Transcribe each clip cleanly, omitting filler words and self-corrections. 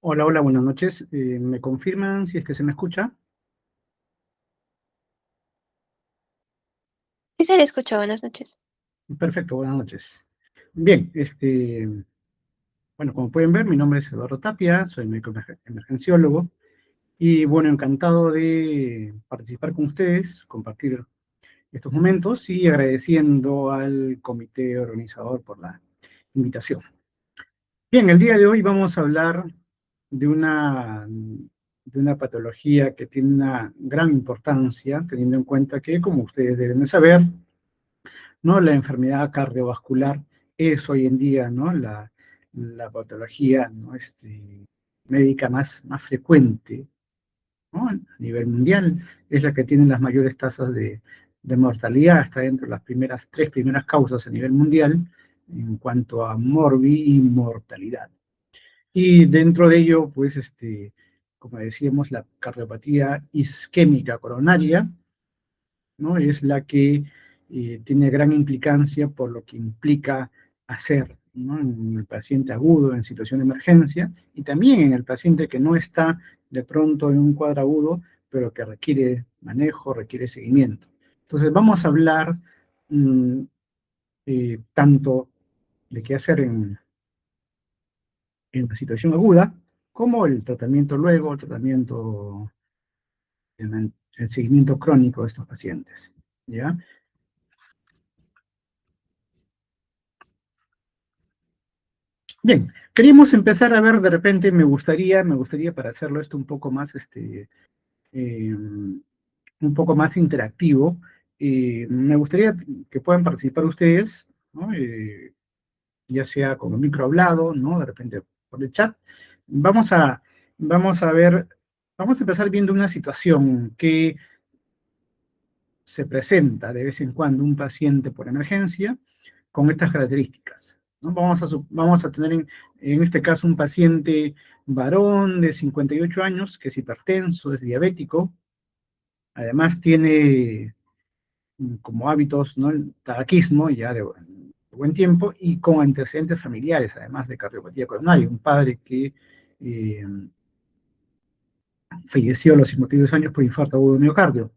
Hola, hola, buenas noches. ¿Me confirman si es que se me escucha? Sí, se le escucha. Buenas noches. Perfecto, buenas noches. Bien, bueno, como pueden ver, mi nombre es Eduardo Tapia, soy médico emergenciólogo y bueno, encantado de participar con ustedes, compartir estos momentos y agradeciendo al comité organizador por la invitación. Bien, el día de hoy vamos a hablar de una patología que tiene una gran importancia, teniendo en cuenta que, como ustedes deben de saber, ¿no? La enfermedad cardiovascular es hoy en día, ¿no? La patología, ¿no? Médica más frecuente, ¿no? A nivel mundial, es la que tiene las mayores tasas de mortalidad, está dentro de las tres primeras causas a nivel mundial en cuanto a mortalidad. Y dentro de ello, pues, como decíamos, la cardiopatía isquémica coronaria, ¿no? Es la que tiene gran implicancia por lo que implica hacer, ¿no? En el paciente agudo en situación de emergencia y también en el paciente que no está de pronto en un cuadro agudo, pero que requiere manejo, requiere seguimiento. Entonces vamos a hablar mm, tanto de qué hacer en la situación aguda, como el tratamiento luego, el tratamiento, el seguimiento crónico de estos pacientes, ¿ya? Bien, queríamos empezar a ver, de repente, me gustaría para hacerlo esto un poco más, un poco más interactivo, me gustaría que puedan participar ustedes, ¿no? Ya sea con el micro hablado, ¿no? De repente por el chat. Vamos a, vamos a ver, vamos a empezar viendo una situación que se presenta de vez en cuando un paciente por emergencia con estas características, ¿no? Vamos a tener en este caso un paciente varón de 58 años que es hipertenso, es diabético, además tiene como hábitos, ¿no? El tabaquismo ya de buen tiempo y con antecedentes familiares, además de cardiopatía coronaria, un padre que eh, falleció a los 52 años por infarto agudo de miocardio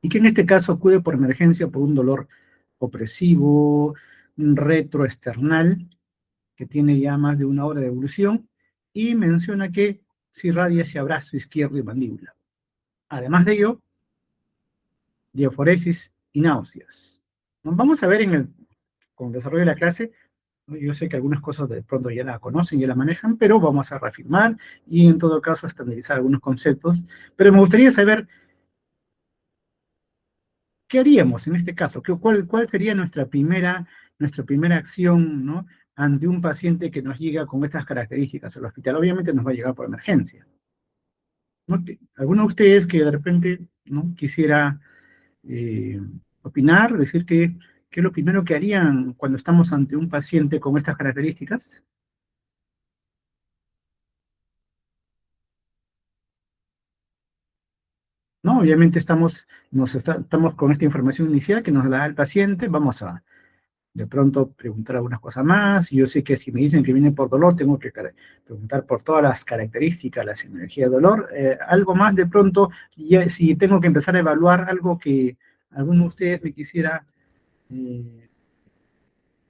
y que en este caso acude por emergencia por un dolor opresivo, retroesternal, que tiene ya más de una hora de evolución, y menciona que se irradia hacia brazo izquierdo y mandíbula. Además de ello, diaforesis y náuseas. Vamos a ver con el desarrollo de la clase, ¿no? Yo sé que algunas cosas de pronto ya la conocen, ya la manejan, pero vamos a reafirmar y en todo caso estandarizar algunos conceptos. Pero me gustaría saber qué haríamos en este caso, cuál sería nuestra primera acción, ¿no? Ante un paciente que nos llega con estas características al hospital. Obviamente nos va a llegar por emergencia, ¿no? ¿Alguno de ustedes que de repente, ¿no? Quisiera eh, opinar, decir qué es lo primero que harían cuando estamos ante un paciente con estas características? ¿No? Obviamente estamos con esta información inicial que nos da el paciente, vamos a de pronto preguntar algunas cosas más. Yo sé que si me dicen que viene por dolor, tengo que preguntar por todas las características, la semiología de dolor. Algo más de pronto, si tengo que empezar a evaluar algo que alguno de ustedes me eh,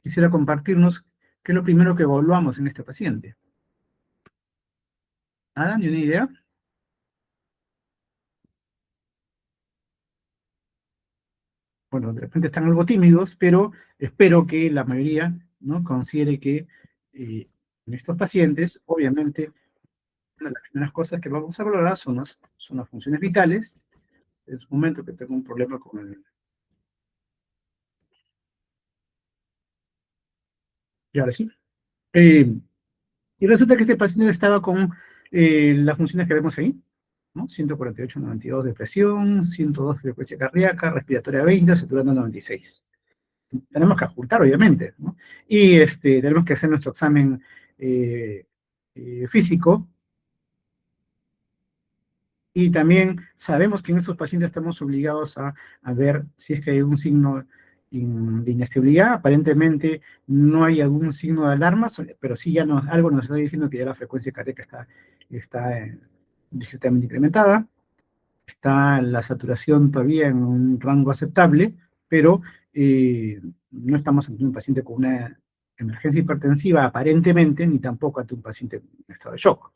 quisiera compartirnos, ¿qué es lo primero que evaluamos en este paciente? ¿Nada? ¿Ni una idea? Bueno, de repente están algo tímidos, pero espero que la mayoría, ¿no? Considere que en estos pacientes, obviamente, una de las primeras cosas que vamos a valorar son las funciones vitales. En su momento que tengo un problema con el... Y ahora sí. Eh, y resulta que este paciente estaba con las funciones que vemos ahí, ¿no? 148/92 de presión, 102 de frecuencia cardíaca, respiratoria 20, saturando 96. Tenemos que ajustar, obviamente, ¿no? Y tenemos que hacer nuestro examen eh, físico. Y también sabemos que en estos pacientes estamos obligados a ver si es que hay un signo de inestabilidad. Aparentemente no hay algún signo de alarma, pero sí ya algo nos está diciendo que ya la frecuencia cardíaca está discretamente incrementada. Está la saturación todavía en un rango aceptable, pero no estamos ante un paciente con una emergencia hipertensiva aparentemente, ni tampoco ante un paciente en estado de shock.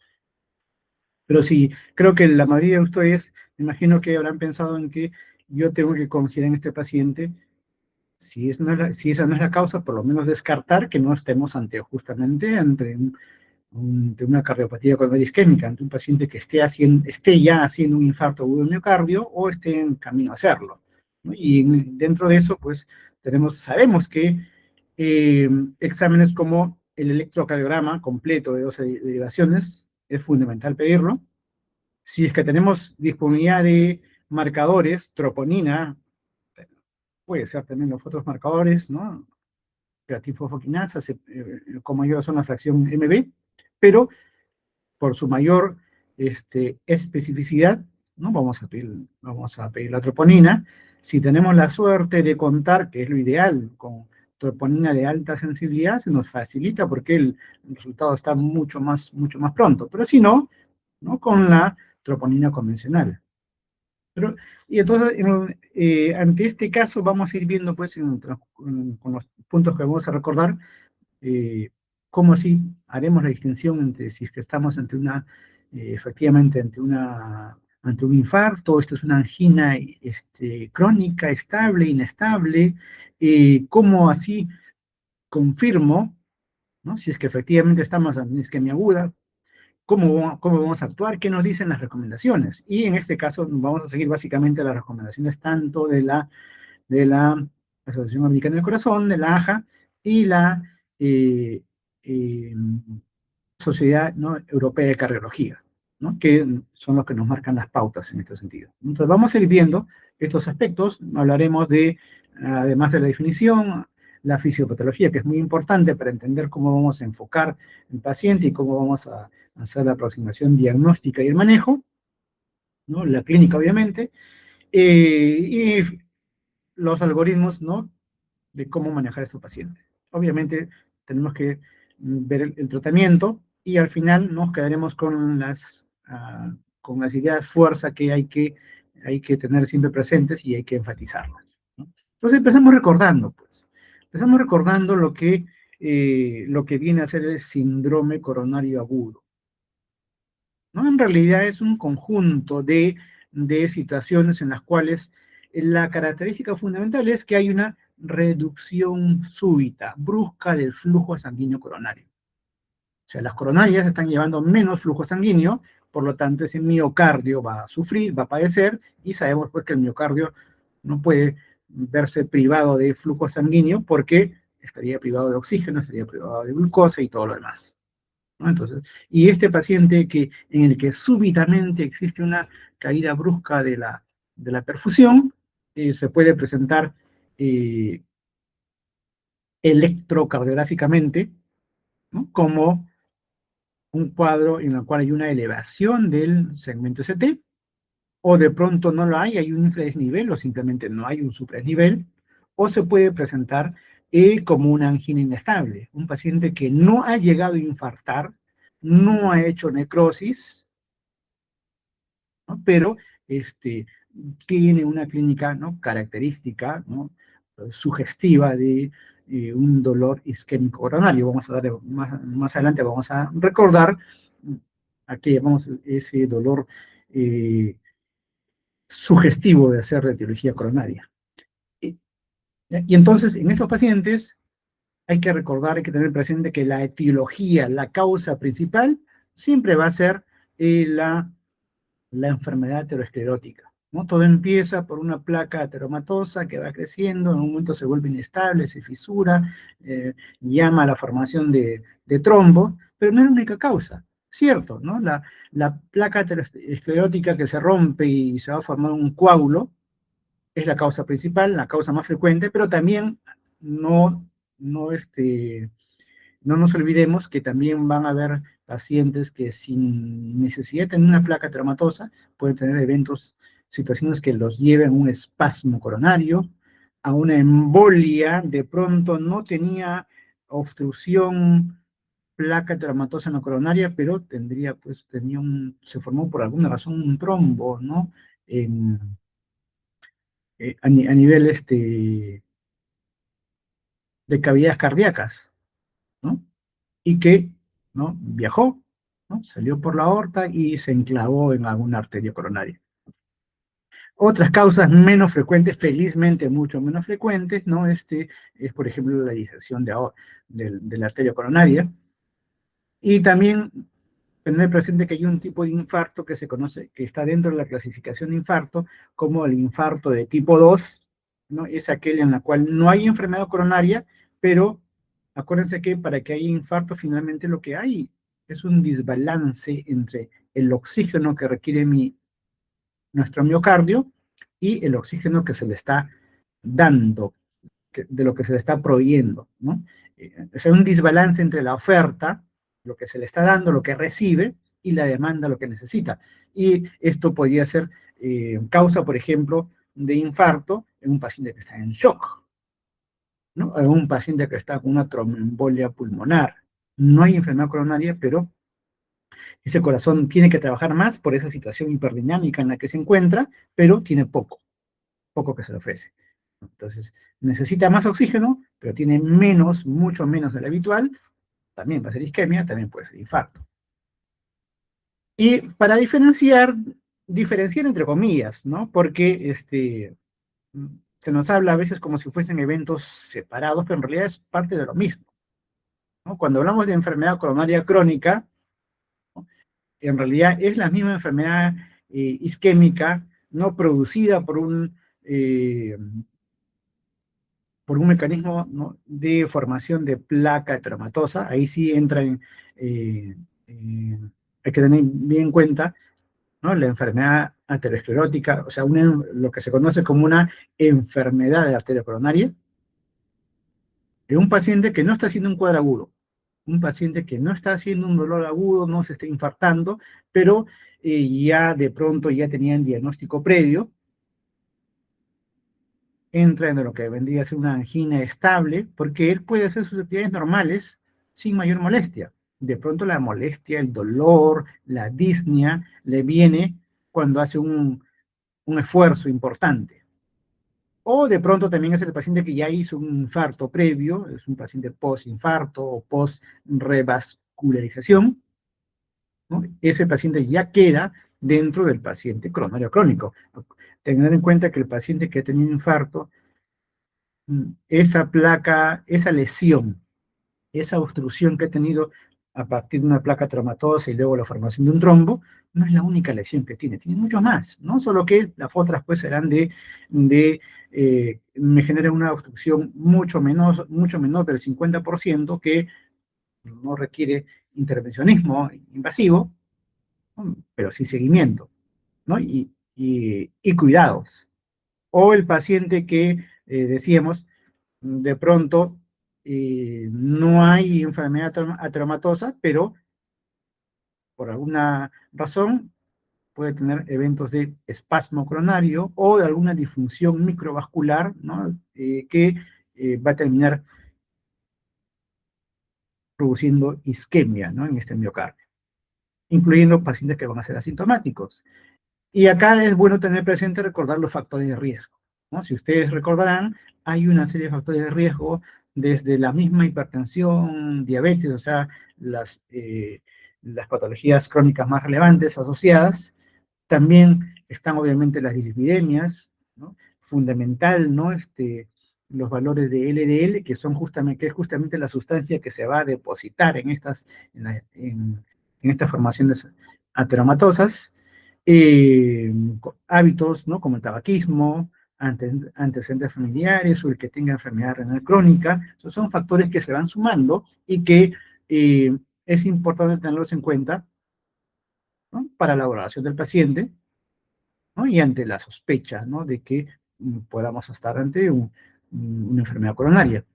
Pero sí, creo que la mayoría de ustedes, me imagino que habrán pensado en que yo tengo que considerar en este paciente, si esa no es la causa, por lo menos descartar que no estemos justamente ante una cardiopatía coronaria isquémica, ante un paciente que esté ya haciendo un infarto agudo de miocardio o esté en camino a hacerlo, ¿no? Y dentro de eso, pues, sabemos que eh, exámenes como el electrocardiograma completo de 12 derivaciones es fundamental pedirlo. Si es que tenemos disponibilidad de marcadores, troponina, puede ser también los otros marcadores, ¿no? Creatinfosfoquinasa, como ellos son la fracción MB, pero por su mayor especificidad, ¿no? Vamos a pedir la troponina. Si tenemos la suerte de contar, que es lo ideal, con troponina de alta sensibilidad, se nos facilita porque el resultado está mucho más pronto. Pero si no, ¿no? Con la troponina convencional. Pero, y entonces, ante este caso, vamos a ir viendo, pues, con los puntos que vamos a recordar, eh, cómo así haremos la distinción entre si es que estamos efectivamente ante un infarto, esto es una angina crónica, estable, inestable, cómo así confirmo, ¿no? Si es que efectivamente estamos ante una isquemia aguda, cómo vamos a actuar, qué nos dicen las recomendaciones. Y en este caso vamos a seguir básicamente las recomendaciones tanto de la Asociación Americana del Corazón, de la AJA, y la eh, eh, Sociedad, ¿no?, Europea de Cardiología, ¿no?, que son los que nos marcan las pautas en este sentido. Entonces vamos a ir viendo estos aspectos, hablaremos además de la definición, la fisiopatología, que es muy importante para entender cómo vamos a enfocar el paciente y cómo vamos a hacer la aproximación diagnóstica y el manejo, ¿no?, la clínica obviamente, y los algoritmos, ¿no?, de cómo manejar a estos pacientes. Obviamente tenemos que ver el tratamiento y al final nos quedaremos con las ideas fuerza que hay que tener siempre presentes y hay que enfatizarlas, ¿no? Entonces empezamos recordando, pues. Empezamos recordando lo que viene a ser el síndrome coronario agudo, ¿no? En realidad es un conjunto de situaciones en las cuales la característica fundamental es que hay una reducción súbita, brusca del flujo sanguíneo coronario. O sea, las coronarias están llevando menos flujo sanguíneo, por lo tanto ese miocardio va a sufrir, va a padecer, y sabemos pues que el miocardio no puede verse privado de flujo sanguíneo porque estaría privado de oxígeno, estaría privado de glucosa y todo lo demás, ¿no? Entonces, y este paciente en el que súbitamente existe una caída brusca de la perfusión, se puede presentar eh, electrocardiográficamente, ¿no?, como un cuadro en el cual hay una elevación del segmento ST, o de pronto no lo hay un infradesnivel, o simplemente no hay un supradesnivel, o se puede presentar como una angina inestable, un paciente que no ha llegado a infartar, no ha hecho necrosis, ¿no?, pero tiene una clínica, ¿no?, característica, ¿no?, sugestiva de un dolor isquémico coronario. Vamos a dar más adelante, vamos a recordar a qué llamamos ese dolor sugestivo de hacer de etiología coronaria. Y entonces, en estos pacientes, hay que recordar, hay que tener presente que la etiología, la causa principal, siempre va a ser la enfermedad aterosclerótica, ¿no? Todo empieza por una placa ateromatosa que va creciendo, en un momento se vuelve inestable, se fisura, llama a la formación de trombo, pero no es la única causa, cierto, ¿no? La placa aterosclerótica que se rompe y se va a formar un coágulo es la causa principal, la causa más frecuente, pero también no, no, no nos olvidemos que también van a haber pacientes que sin necesidad de tener una placa traumatosa pueden tener situaciones que los lleven a un espasmo coronario, a una embolia, de pronto no tenía obstrucción, placa traumatosa en la coronaria, pero tendría, pues, se formó por alguna razón un trombo, ¿no? En, a nivel de cavidades cardíacas, ¿no? Y que, ¿no? Viajó, ¿no? Salió por la aorta y se enclavó en alguna arteria coronaria. Otras causas menos frecuentes, felizmente mucho menos frecuentes, ¿no? Es, por ejemplo, la disección de la arteria coronaria. Y también tener presente que hay un tipo de infarto que se conoce, que está dentro de la clasificación de infarto, como el infarto de tipo 2, ¿no? Es aquel en la cual no hay enfermedad coronaria, pero acuérdense que para que haya infarto, finalmente lo que hay es un desbalance entre el oxígeno que requiere nuestro miocardio y el oxígeno que se le está dando, de lo que se le está proveyendo, ¿no? O sea, un desbalance entre la oferta, lo que se le está dando, lo que recibe, y la demanda, lo que necesita. Y esto podría ser causa, por ejemplo, de infarto en un paciente que está en shock, ¿no? En un paciente que está con una tromboembolia pulmonar. No hay enfermedad coronaria, pero ese corazón tiene que trabajar más por esa situación hiperdinámica en la que se encuentra, pero tiene poco que se le ofrece. Entonces, necesita más oxígeno, pero tiene menos, mucho menos de lo habitual. También va a ser isquemia, también puede ser infarto. Y para diferenciar entre comillas, ¿no? Porque se nos habla a veces como si fuesen eventos separados, pero en realidad es parte de lo mismo, ¿no? Cuando hablamos de enfermedad coronaria crónica, ¿no? En realidad es la misma enfermedad isquémica, no producida por un mecanismo, ¿no? De formación de placa traumatosa. Ahí sí entra eh, eh, hay que tener bien en cuenta, ¿no? La enfermedad aterosclerótica, o sea, lo que se conoce como una enfermedad de arteria coronaria, en un paciente que no está haciendo un cuadro agudo, un paciente que no está haciendo un dolor agudo, no se está infartando, pero ya de pronto ya tenían diagnóstico previo, entra en lo que vendría a ser una angina estable, porque él puede hacer sus actividades normales sin mayor molestia. De pronto la molestia, el dolor, la disnea le viene cuando hace un esfuerzo importante. O de pronto también es el paciente que ya hizo un infarto previo, es un paciente post-infarto o post-revascularización, ¿no? Ese paciente ya queda dentro del paciente coronario crónico. Tener en cuenta que el paciente que ha tenido infarto, esa placa, esa lesión, esa obstrucción que ha tenido a partir de una placa traumatosa y luego la formación de un trombo, no es la única lesión que tiene mucho más, ¿no? Solo que las otras pues serán me genera una obstrucción mucho menor del 50% que no requiere intervencionismo invasivo, ¿no? Pero sí seguimiento, ¿no? Y cuidados. O el paciente que decíamos, de pronto no hay enfermedad atraumatosa, pero por alguna razón puede tener eventos de espasmo coronario o de alguna disfunción microvascular, ¿no? Que va a terminar produciendo isquemia, ¿no? En este miocardio, incluyendo pacientes que van a ser asintomáticos. Y acá es bueno tener presente recordar los factores de riesgo, ¿no? Si ustedes recordarán, hay una serie de factores de riesgo desde la misma hipertensión, diabetes, o sea, las patologías crónicas más relevantes asociadas. También están obviamente las dislipidemias, ¿no? Fundamental, ¿no? Los valores de LDL, que es justamente la sustancia que se va a depositar en estas formaciones ateromatosas. Hábitos, ¿no? Como el tabaquismo, antecedentes familiares o el que tenga enfermedad renal crónica, esos son factores que se van sumando y que es importante tenerlos en cuenta, ¿no? Para la valoración del paciente, ¿no? Y ante la sospecha, ¿no? De que podamos estar ante una enfermedad coronaria.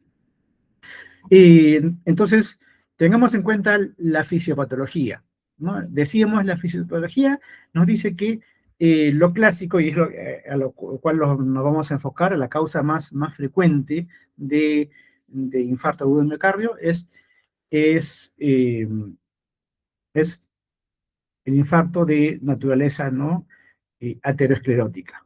Entonces, tengamos en cuenta la fisiopatología, ¿no? Decíamos, la fisiopatología nos dice que Lo clásico, y es a lo cual nos vamos a enfocar, la causa más frecuente de infarto agudo del miocardio es, eh, es el infarto de naturaleza, ¿no? Aterosclerótica.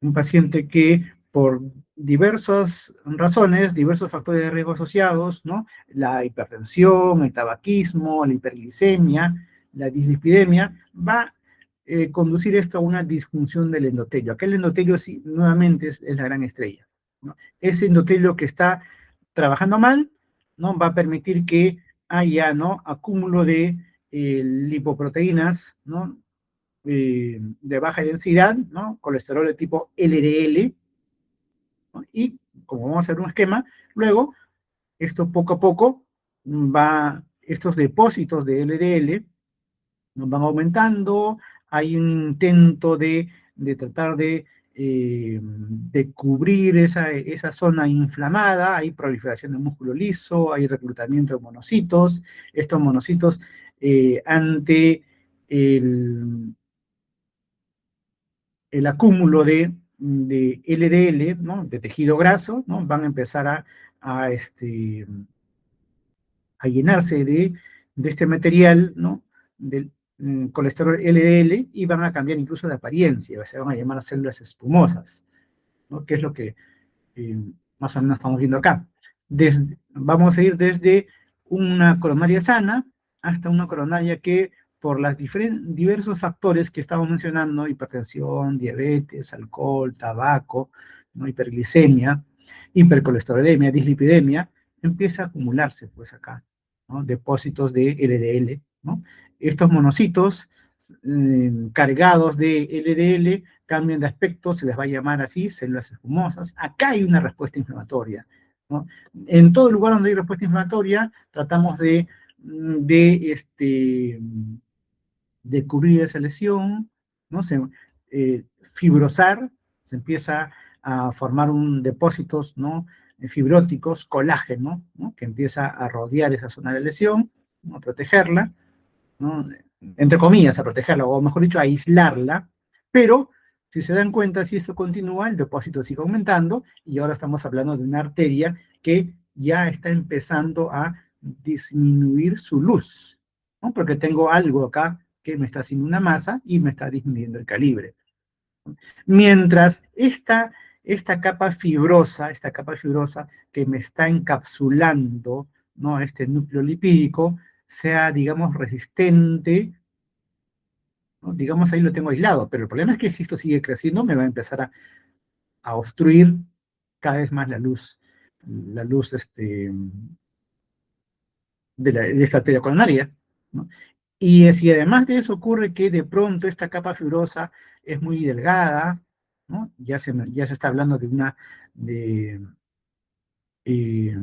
Un paciente que por diversas razones, diversos factores de riesgo asociados, ¿no? La hipertensión, el tabaquismo, la hiperglicemia, la dislipidemia, va a conducir esto a una disfunción del endotelio. Aquel endotelio sí, nuevamente es la gran estrella, ¿no? Ese endotelio que está trabajando mal, ¿no? Va a permitir que haya, ¿no? Acúmulo de lipoproteínas, ¿no? De baja densidad, ¿no? Colesterol de tipo LDL, ¿no? Y como vamos a hacer un esquema, luego esto poco a poco estos depósitos de LDL nos van aumentando, hay un intento de tratar de cubrir esa zona inflamada, hay proliferación de músculo liso, hay reclutamiento de monocitos, estos monocitos ante el, el acúmulo de LDL, ¿no? De tejido graso, ¿no? Van a empezar a llenarse de este material, ¿no? Del colesterol LDL y van a cambiar incluso de apariencia, se van a llamar células espumosas, ¿no? Que es lo que eh, más o menos estamos viendo acá. Vamos a ir desde una coronaria sana hasta una coronaria que por los diversos factores que estamos mencionando, hipertensión, diabetes, alcohol, tabaco, ¿no? Hiperglicemia, hipercolesterolemia, dislipidemia, empieza a acumularse pues acá, ¿no? Depósitos de LDL, ¿no? Estos monocitos cargados de LDL cambian de aspecto, se les va a llamar así, células espumosas. Acá hay una respuesta inflamatoria, ¿no? En todo lugar donde hay respuesta inflamatoria, tratamos de cubrir esa lesión, ¿no? Fibrosar, se empieza a formar depósitos, ¿no? Fibróticos, colágeno, ¿no? Que empieza a rodear esa zona de lesión, ¿no? A protegerla, ¿no? Entre comillas, a protegerla, o mejor dicho, a aislarla, pero si se dan cuenta, si esto continúa, el depósito sigue aumentando, y ahora estamos hablando de una arteria que ya está empezando a disminuir su luz, ¿no? Porque tengo algo acá que me está haciendo una masa y me está disminuyendo el calibre. Mientras esta capa fibrosa que me está encapsulando, ¿no? Este núcleo lipídico, sea, digamos, resistente, ¿no? Digamos, ahí lo tengo aislado, pero el problema es que si esto sigue creciendo, me va a empezar a obstruir cada vez más la luz de esta arteria coronaria, ¿no? Y si además de eso ocurre que de pronto esta capa fibrosa es muy delgada, ¿no? Ya se está hablando de, eh,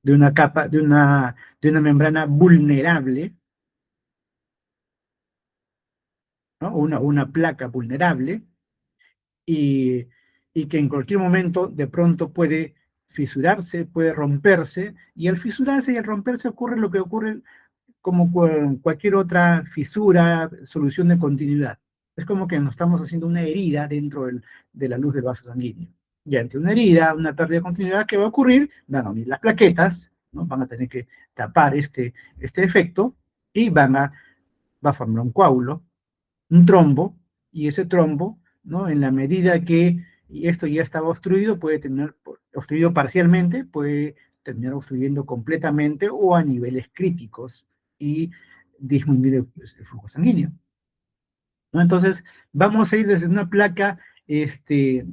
de una capa, de una membrana vulnerable, ¿no? Una placa vulnerable, y, y que en cualquier momento de pronto puede fisurarse, puede romperse, y al fisurarse y al romperse ocurre lo que ocurre como cualquier otra fisura, solución de continuidad. Es como que nos estamos haciendo una herida dentro de la luz del vaso sanguíneo. Y ante una herida, una pérdida de continuidad, ¿qué va a ocurrir? Van a unir las plaquetas, ¿no? Van a tener que tapar este efecto y va a formar un coágulo, un trombo, y ese trombo, ¿no? En la medida que esto ya estaba obstruido, puede terminar obstruido parcialmente, puede terminar obstruyendo completamente o a niveles críticos y disminuir el flujo sanguíneo, ¿no? Entonces, vamos a ir desde una placa que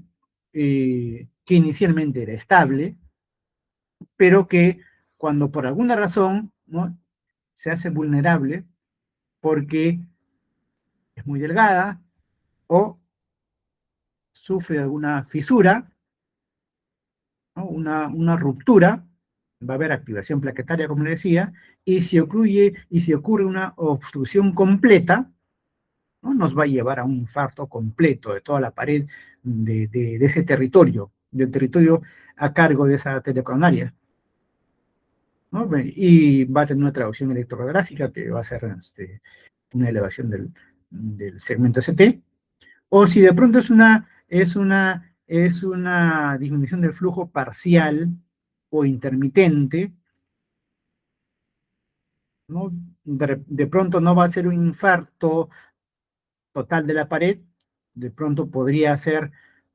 inicialmente era estable, pero que cuando por alguna razón, ¿no? Se hace vulnerable porque es muy delgada o sufre alguna fisura, ¿no? Una ruptura, va a haber activación plaquetaria, como le decía, y si ocurre una obstrucción completa, ¿no? Nos va a llevar a un infarto completo de toda la pared de ese territorio, del territorio a cargo de esa arteria coronaria, ¿no? Y va a tener una traducción electrográfica que va a ser una elevación del segmento ST, O si de pronto es una disminución del flujo parcial o intermitente, ¿no? De pronto no va a ser un infarto total de la pared, de pronto podría ser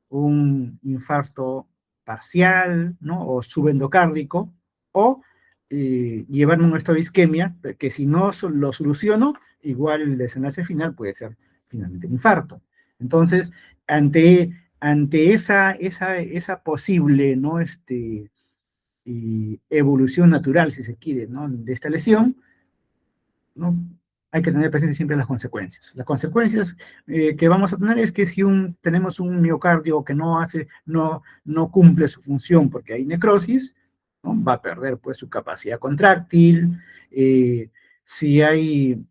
un infarto parcial, ¿no? O subendocárdico, o llevarme a un estado de isquemia, que si no lo soluciono, igual el desenlace final puede ser finalmente un infarto. Entonces, ante esa posible, ¿no? Evolución natural, si se quiere, ¿no? De esta lesión, ¿no? Hay que tener presente siempre las consecuencias. Las consecuencias que vamos a tener es que si tenemos un miocardio que no cumple su función porque hay necrosis, ¿no? Va a perder pues su capacidad contráctil. Si hay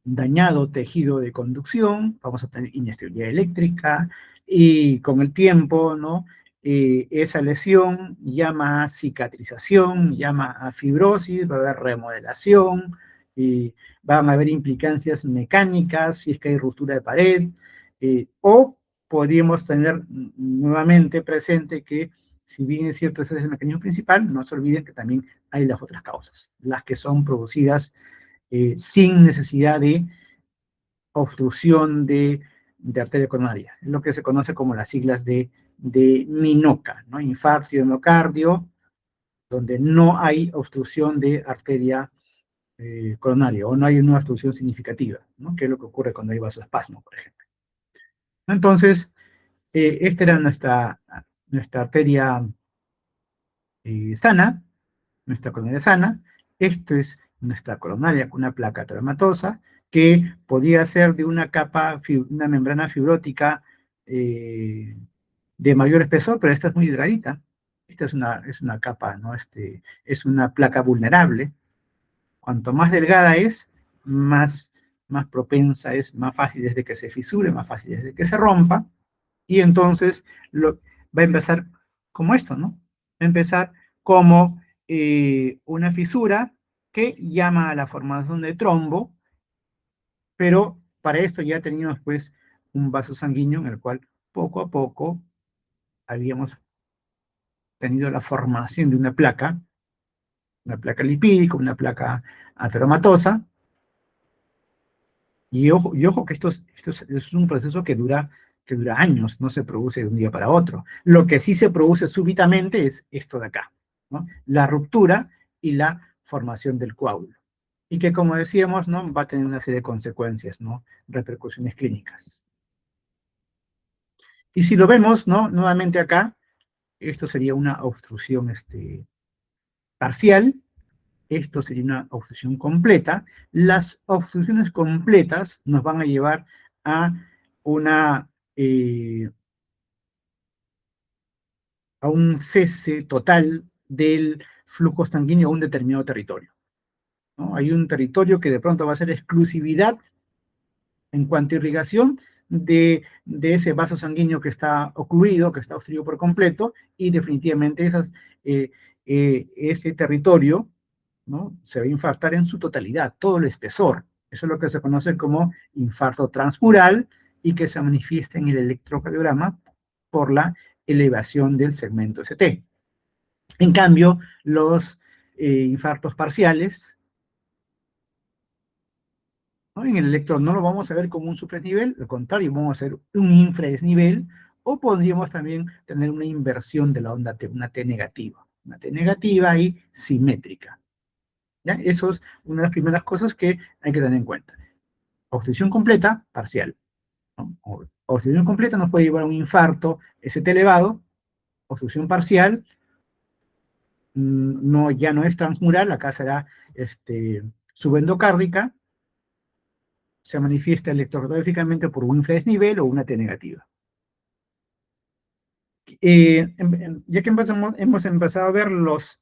dañado tejido de conducción, vamos a tener inestabilidad eléctrica y con el tiempo, ¿no? Esa lesión llama a cicatrización, llama a fibrosis, va a haber remodelación, y van a haber implicancias mecánicas si es que hay ruptura de pared, o podríamos tener nuevamente presente que si bien es cierto ese es el mecanismo principal, no se olviden que también hay las otras causas, las que son producidas sin necesidad de obstrucción de arteria coronaria. Es lo que se conoce como las siglas de MINOCA, ¿no? Infarto de miocardio, donde no hay obstrucción de arteria coronaria o no hay una obstrucción significativa, ¿no? Que es lo que ocurre cuando hay vasoespasmo, por ejemplo. Entonces, esta era nuestra arteria sana, nuestra coronaria sana. Esto es nuestra coronaria con una placa ateromatosa que podría ser de una capa, una membrana fibrótica de mayor espesor, pero esta es muy delgadita. Esta es una capa, ¿no? Es una placa vulnerable. Cuanto más delgada es, más propensa es, más fácil es de que se fisure, más fácil es de que se rompa, y entonces va a empezar como esto, ¿no? Va a empezar como una fisura que llama a la formación de trombo, pero para esto ya teníamos pues un vaso sanguíneo en el cual poco a poco habíamos tenido la formación de una placa lipídica, una placa ateromatosa, y ojo que esto es un proceso que dura años, no se produce de un día para otro. Lo que sí se produce súbitamente es esto de acá, ¿no? La ruptura y la formación del coágulo. Y que, como decíamos, ¿no? Va a tener una serie de consecuencias, ¿no? Repercusiones clínicas. Y si lo vemos, ¿no? Nuevamente acá, esto sería una obstrucción parcial, esto sería una obstrucción completa. Las obstrucciones completas nos van a llevar a una, eh, a un cese total del flujo sanguíneo a un determinado territorio, ¿no? Hay un territorio que de pronto va a ser exclusividad en cuanto a irrigación de ese vaso sanguíneo que está ocluido, que está obstruido por completo, y definitivamente ese territorio, ¿no? Se va a infartar en su totalidad, todo el espesor. Eso es lo que se conoce como infarto transmural y que se manifiesta en el electrocardiograma por la elevación del segmento ST. En cambio, los infartos parciales, ¿no? En el electro no lo vamos a ver como un superdesnivel, al contrario, vamos a hacer un infradesnivel, o podríamos también tener una inversión de la onda T, una T negativa y simétrica. ¿Ya? Eso es una de las primeras cosas que hay que tener en cuenta. Obstrucción completa, parcial, ¿no? Obstrucción completa nos puede llevar a un infarto ST elevado. Obstrucción parcial, no, ya no es transmural, acá será subendocárdica, se manifiesta electroradiográficamente por un infradesnivel o una T negativa. Ya que hemos empezado a ver los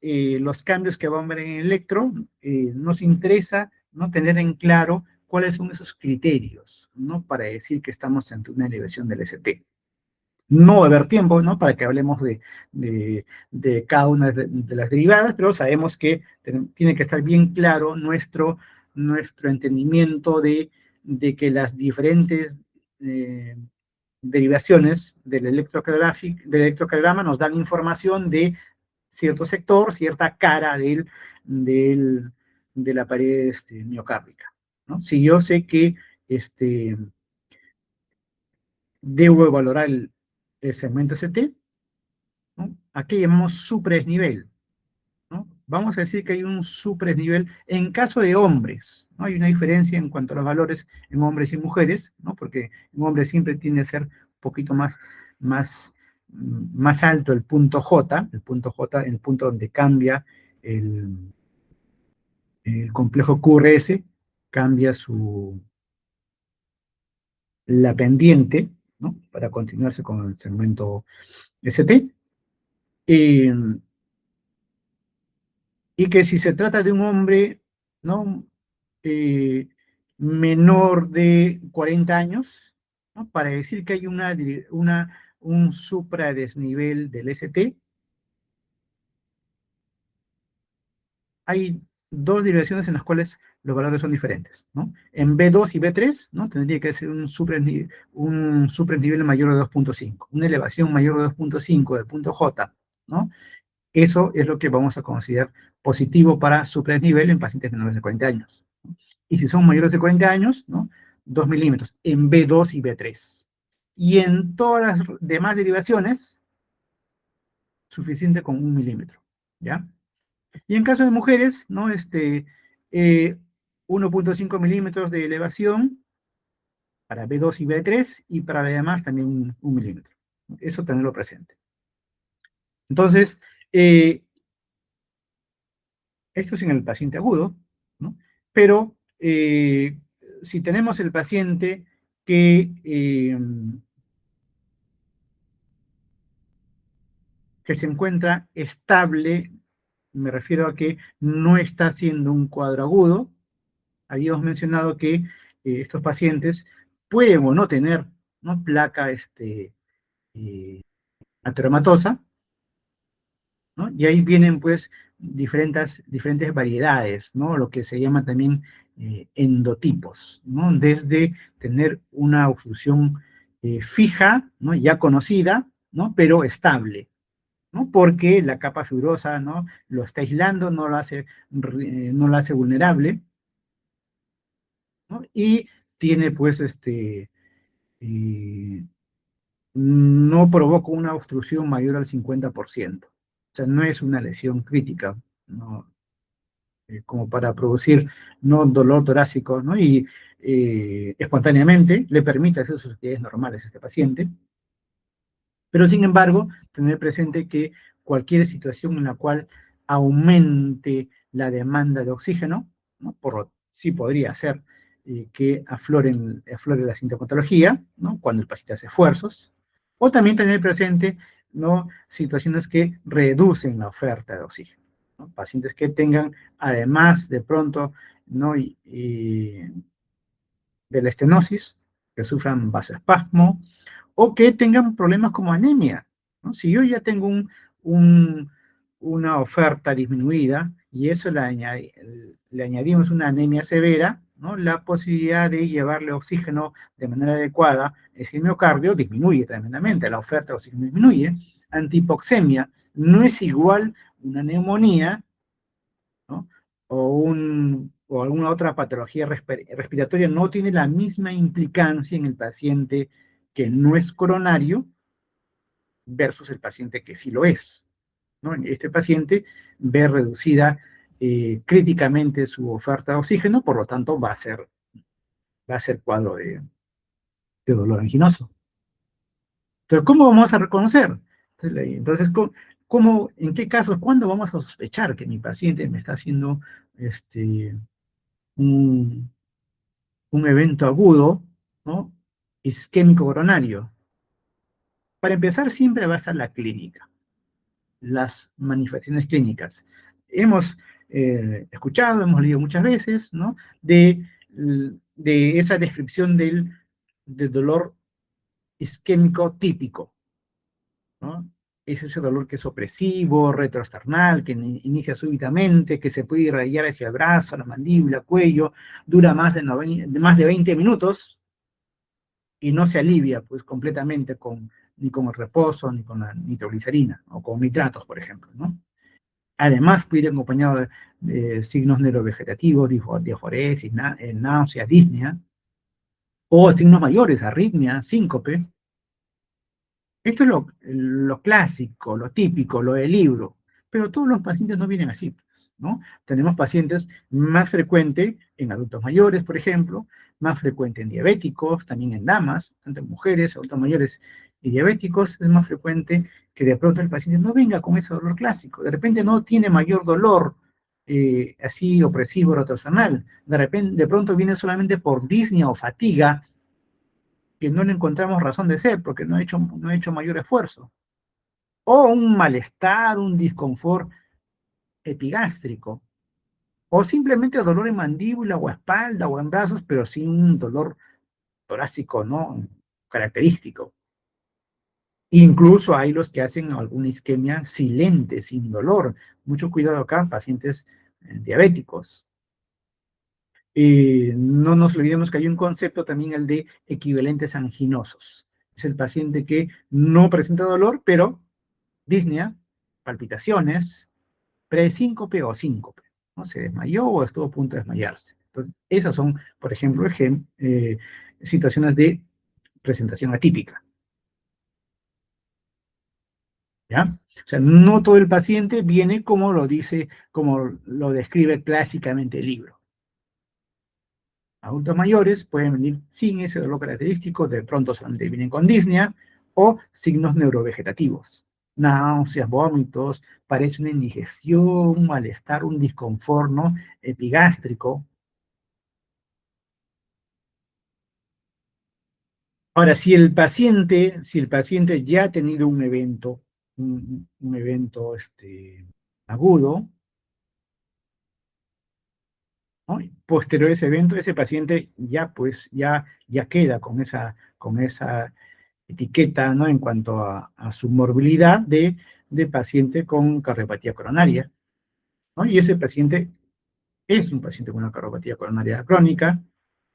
cambios que van a haber en el electro, nos interesa, ¿no? Tener en claro cuáles son esos criterios, ¿no? Para decir que estamos ante una elevación del ST. No va a haber tiempo, ¿no? Para que hablemos de cada una de las derivadas, pero sabemos que tiene que estar bien claro nuestro entendimiento de que las diferentes derivaciones del electrocardiograma nos dan información de cierto sector, cierta cara de la pared miocárdica, ¿no? Si yo sé que debo valorar el segmento ST, ¿no? Aquí llamamos supraesnivel, ¿no? Vamos a decir que hay un supraesnivel en caso de hombres, ¿no? Hay una diferencia en cuanto a los valores en hombres y mujeres, ¿no? Porque en hombres siempre tiende a ser un poquito más, más alto el punto J, el punto donde cambia el, el complejo QRS, cambia la pendiente, ¿no? Para continuarse con el segmento ST. Eh, y que si se trata de un hombre, ¿no? Eh, menor de 40 años, ¿no? Para decir que hay un supradesnivel del ST, hay dos derivaciones en las cuales los valores son diferentes, ¿no? En B2 y B3, ¿no? Tendría que ser un supradesnivel mayor de 2.5, una elevación mayor de 2.5 del punto J, ¿no? Eso es lo que vamos a considerar positivo para supradesnivel en pacientes menores de 40 años, ¿no? Y si son mayores de 40 años, ¿no? 2 milímetros en B2 y B3. Y en todas las demás derivaciones, suficiente con 1 milímetro, ¿ya? Y en caso de mujeres, ¿no? 1.5 milímetros de elevación para B2 y B3, y para las demás también 1 milímetro. Eso tenerlo presente. Entonces, esto es en el paciente agudo, ¿no? Pero si tenemos el paciente que se encuentra estable, me refiero a que no está haciendo un cuadro agudo, habíamos mencionado que estos pacientes pueden o no tener, ¿no? Placa ateromatosa, ¿no? Y ahí vienen pues diferentes variedades, ¿no? Lo que se llama también endotipos, ¿no? Desde tener una oclusión fija, ¿no? Ya conocida, ¿no? Pero estable, ¿no? Porque la capa fibrosa, ¿no? Lo está aislando, no lo hace vulnerable, ¿no? Y tiene pues eh, no provoca una obstrucción mayor al 50%. O sea, no es una lesión crítica, ¿no? Como para producir no dolor torácico, ¿no? Y espontáneamente le permite hacer sus actividades normales a este paciente. Pero sin embargo, tener presente que cualquier situación en la cual aumente la demanda de oxígeno, ¿no? Sí podría ser que aflore la sintomatología, ¿no? Cuando el paciente hace esfuerzos, o también tener presente, ¿no? Situaciones que reducen la oferta de oxígeno, ¿no? Pacientes que tengan, además de pronto, ¿no? De la estenosis, que sufran vasoespasmo, o que tengan problemas como anemia, ¿no? Si yo ya tengo un, una oferta disminuida y eso le añadimos una anemia severa, ¿no? La posibilidad de llevarle oxígeno de manera adecuada a ese miocardio disminuye tremendamente, la oferta de oxígeno disminuye. Antihipoxemia no es igual una neumonía, ¿no? O alguna otra patología respiratoria, no tiene la misma implicancia en el paciente que no es coronario versus el paciente que sí lo es, ¿no? Este paciente ve reducida críticamente su oferta de oxígeno, por lo tanto va a ser cuadro de dolor anginoso. Pero ¿cómo vamos a reconocer? Entonces, en qué casos, cuándo vamos a sospechar que mi paciente me está haciendo un, un evento agudo, ¿no? Isquémico coronario? Para empezar, siempre va a estar la clínica, las manifestaciones clínicas. Hemos escuchado, hemos leído muchas veces, ¿no? De esa descripción del dolor isquémico típico, ¿no? Es ese dolor que es opresivo, retroesternal, que inicia súbitamente, que se puede irradiar hacia el brazo, la mandíbula, cuello, dura más de 20 minutos, y no se alivia pues completamente ni con el reposo, ni con la nitroglicerina, o con nitratos, por ejemplo, ¿no? Además, puede ir acompañado de signos neurovegetativos, diaforesis, náusea, disnea, o signos mayores, arritmia, síncope. Esto es lo clásico, lo típico, lo del libro, pero todos los pacientes no vienen así, ¿no? Tenemos pacientes más frecuente en adultos mayores, por ejemplo, más frecuente en diabéticos, también en damas, tanto en mujeres, adultos mayores y diabéticos, es más frecuente que de pronto el paciente no venga con ese dolor clásico, de repente no tiene mayor dolor así opresivo rotacional, de repente, de pronto viene solamente por disnea o fatiga, que no le encontramos razón de ser porque no ha hecho mayor esfuerzo. O un malestar, un disconfort epigástrico, o simplemente dolor en mandíbula o espalda o en brazos, pero sin un dolor torácico, ¿no? Característico. Incluso hay los que hacen alguna isquemia silente, sin dolor. Mucho cuidado acá, pacientes diabéticos. No nos olvidemos que hay un concepto también, el de equivalentes anginosos. Es el paciente que no presenta dolor, pero disnea, palpitaciones, presíncope o síncope, ¿no? Se desmayó o estuvo a punto de desmayarse. Entonces, esas son, por ejemplo, situaciones de presentación atípica, ¿ya? O sea, no todo el paciente viene como lo dice, como lo describe clásicamente el libro. Adultos mayores pueden venir sin ese dolor característico, de pronto solamente vienen con disnea o signos neurovegetativos. Náuseas, vómitos, parece una indigestión, un malestar, un disconfort, ¿no? Epigástrico. Ahora, si el paciente ya ha tenido un evento, un evento agudo, ¿no? Posterior a ese evento, ese paciente ya pues ya queda con esa etiqueta, ¿no? En cuanto a su morbilidad de paciente con cardiopatía coronaria, ¿no? Y ese paciente es un paciente con una cardiopatía coronaria crónica,